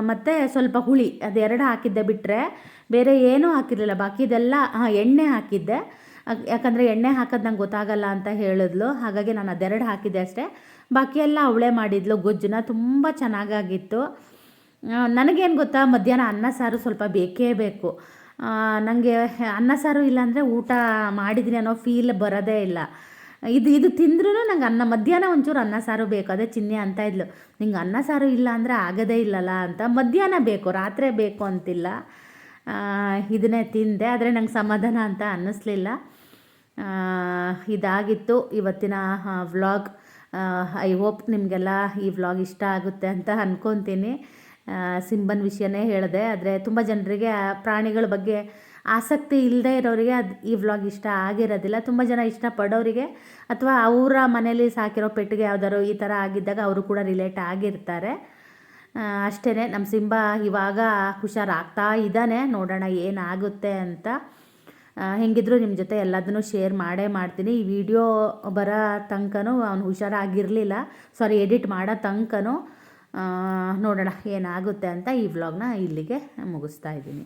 ಮತ್ತು ಸ್ವಲ್ಪ ಹುಳಿ ಅದೆರಡು ಹಾಕಿದ್ದೆ, ಬಿಟ್ಟರೆ ಬೇರೆ ಏನೂ ಹಾಕಿರಲಿಲ್ಲ. ಬಾಕಿದೆಲ್ಲ ಎಣ್ಣೆ ಹಾಕಿದ್ದೆ, ಯಾಕಂದರೆ ಎಣ್ಣೆ ಹಾಕೋದು ನಂಗೆ ಗೊತ್ತಾಗಲ್ಲ ಅಂತ ಹೇಳಿದ್ಲು. ಹಾಗಾಗಿ ನಾನು ಅದೆರಡು ಹಾಕಿದ್ದೆ ಅಷ್ಟೇ, ಬಾಕಿ ಎಲ್ಲ ಅವಳೇ ಮಾಡಿದ್ಲು. ಗೊಜ್ಜುನ ತುಂಬ ಚೆನ್ನಾಗಾಗಿತ್ತು. ನನಗೇನು ಗೊತ್ತಾ, ಮಧ್ಯಾಹ್ನ ಅನ್ನ ಸಾರು ಸ್ವಲ್ಪ ಬೇಕೇ ಬೇಕು. ನನಗೆ ಅನ್ನ ಸಾರು ಇಲ್ಲಾಂದರೆ ಊಟ ಮಾಡಿದ್ದೀನಿ ಅನ್ನೋ ಫೀಲ್ ಬರೋದೇ ಇಲ್ಲ. ಇದು ತಿಂದ್ರೂ ನಂಗೆ ಮಧ್ಯಾಹ್ನ ಒಂಚೂರು ಅನ್ನ ಸಾರು ಬೇಕು. ಅದೇ ಚಿನ್ನಿ ಅಂತ ಇದ್ಲು, ನಿಂಗೆ ಅನ್ನ ಸಾರು ಇಲ್ಲ ಅಂದರೆ ಆಗೋದೇ ಇಲ್ಲಲ್ಲ ಅಂತ. ಮಧ್ಯಾಹ್ನ ಬೇಕು, ರಾತ್ರಿ ಬೇಕು ಅಂತಿಲ್ಲ. ಇದನ್ನೇ ತಿಂದೆ, ಆದರೆ ನಂಗೆ ಸಮಾಧಾನ ಅಂತ ಅನ್ನಿಸ್ಲಿಲ್ಲ. ಇದಾಗಿತ್ತು ಇವತ್ತಿನ ವ್ಲಾಗ್. ಐ ಹೋಪ್ ನಿಮಗೆಲ್ಲ ಈ ವ್ಲಾಗ್ ಇಷ್ಟ ಆಗುತ್ತೆ ಅಂತ ಅಂದ್ಕೊತೀನಿ. ಸಿಂಬನ್ ವಿಷಯನೇ ಹೇಳಿದೆ, ಆದರೆ ತುಂಬ ಜನರಿಗೆ ಆ ಪ್ರಾಣಿಗಳ ಬಗ್ಗೆ ಆಸಕ್ತಿ ಇಲ್ಲದೆ ಇರೋರಿಗೆ ಈ ವ್ಲಾಗ್ ಇಷ್ಟ ಆಗಿರೋದಿಲ್ಲ. ತುಂಬ ಜನ ಇಷ್ಟಪಡೋರಿಗೆ ಅಥವಾ ಅವರ ಮನೇಲಿ ಸಾಕಿರೋ ಪೆಟ್ಟಿಗೆ ಯಾವ್ದಾದ್ರು ಈ ಥರ ಆಗಿದ್ದಾಗ ಅವರು ಕೂಡ ರಿಲೇಟ್ ಆಗಿರ್ತಾರೆ. ಅಷ್ಟೇ, ನಮ್ಮ ಸಿಂಬ ಇವಾಗ ಹುಷಾರಾಗ್ತಾ ಇದ್ದಾನೆ. ನೋಡೋಣ ಏನಾಗುತ್ತೆ ಅಂತ. ಹೆಂಗಿದ್ರು ನಿಮ್ಮ ಜೊತೆ ಎಲ್ಲದನ್ನೂ ಶೇರ್ ಮಾಡ್ತೀನಿ. ಈ ವಿಡಿಯೋ ಬರೋ ತನಕನೂ ಅವ್ನು ಹುಷಾರಾಗಿರಲಿಲ್ಲ, ಎಡಿಟ್ ಮಾಡೋ ತನಕನೂ. ನೋಡೋಣ ಏನಾಗುತ್ತೆ ಅಂತ ಈ ವ್ಲಾಗ್ನ ಇಲ್ಲಿಗೆ ಮುಗಿಸ್ತಾ ಇದ್ದೀನಿ.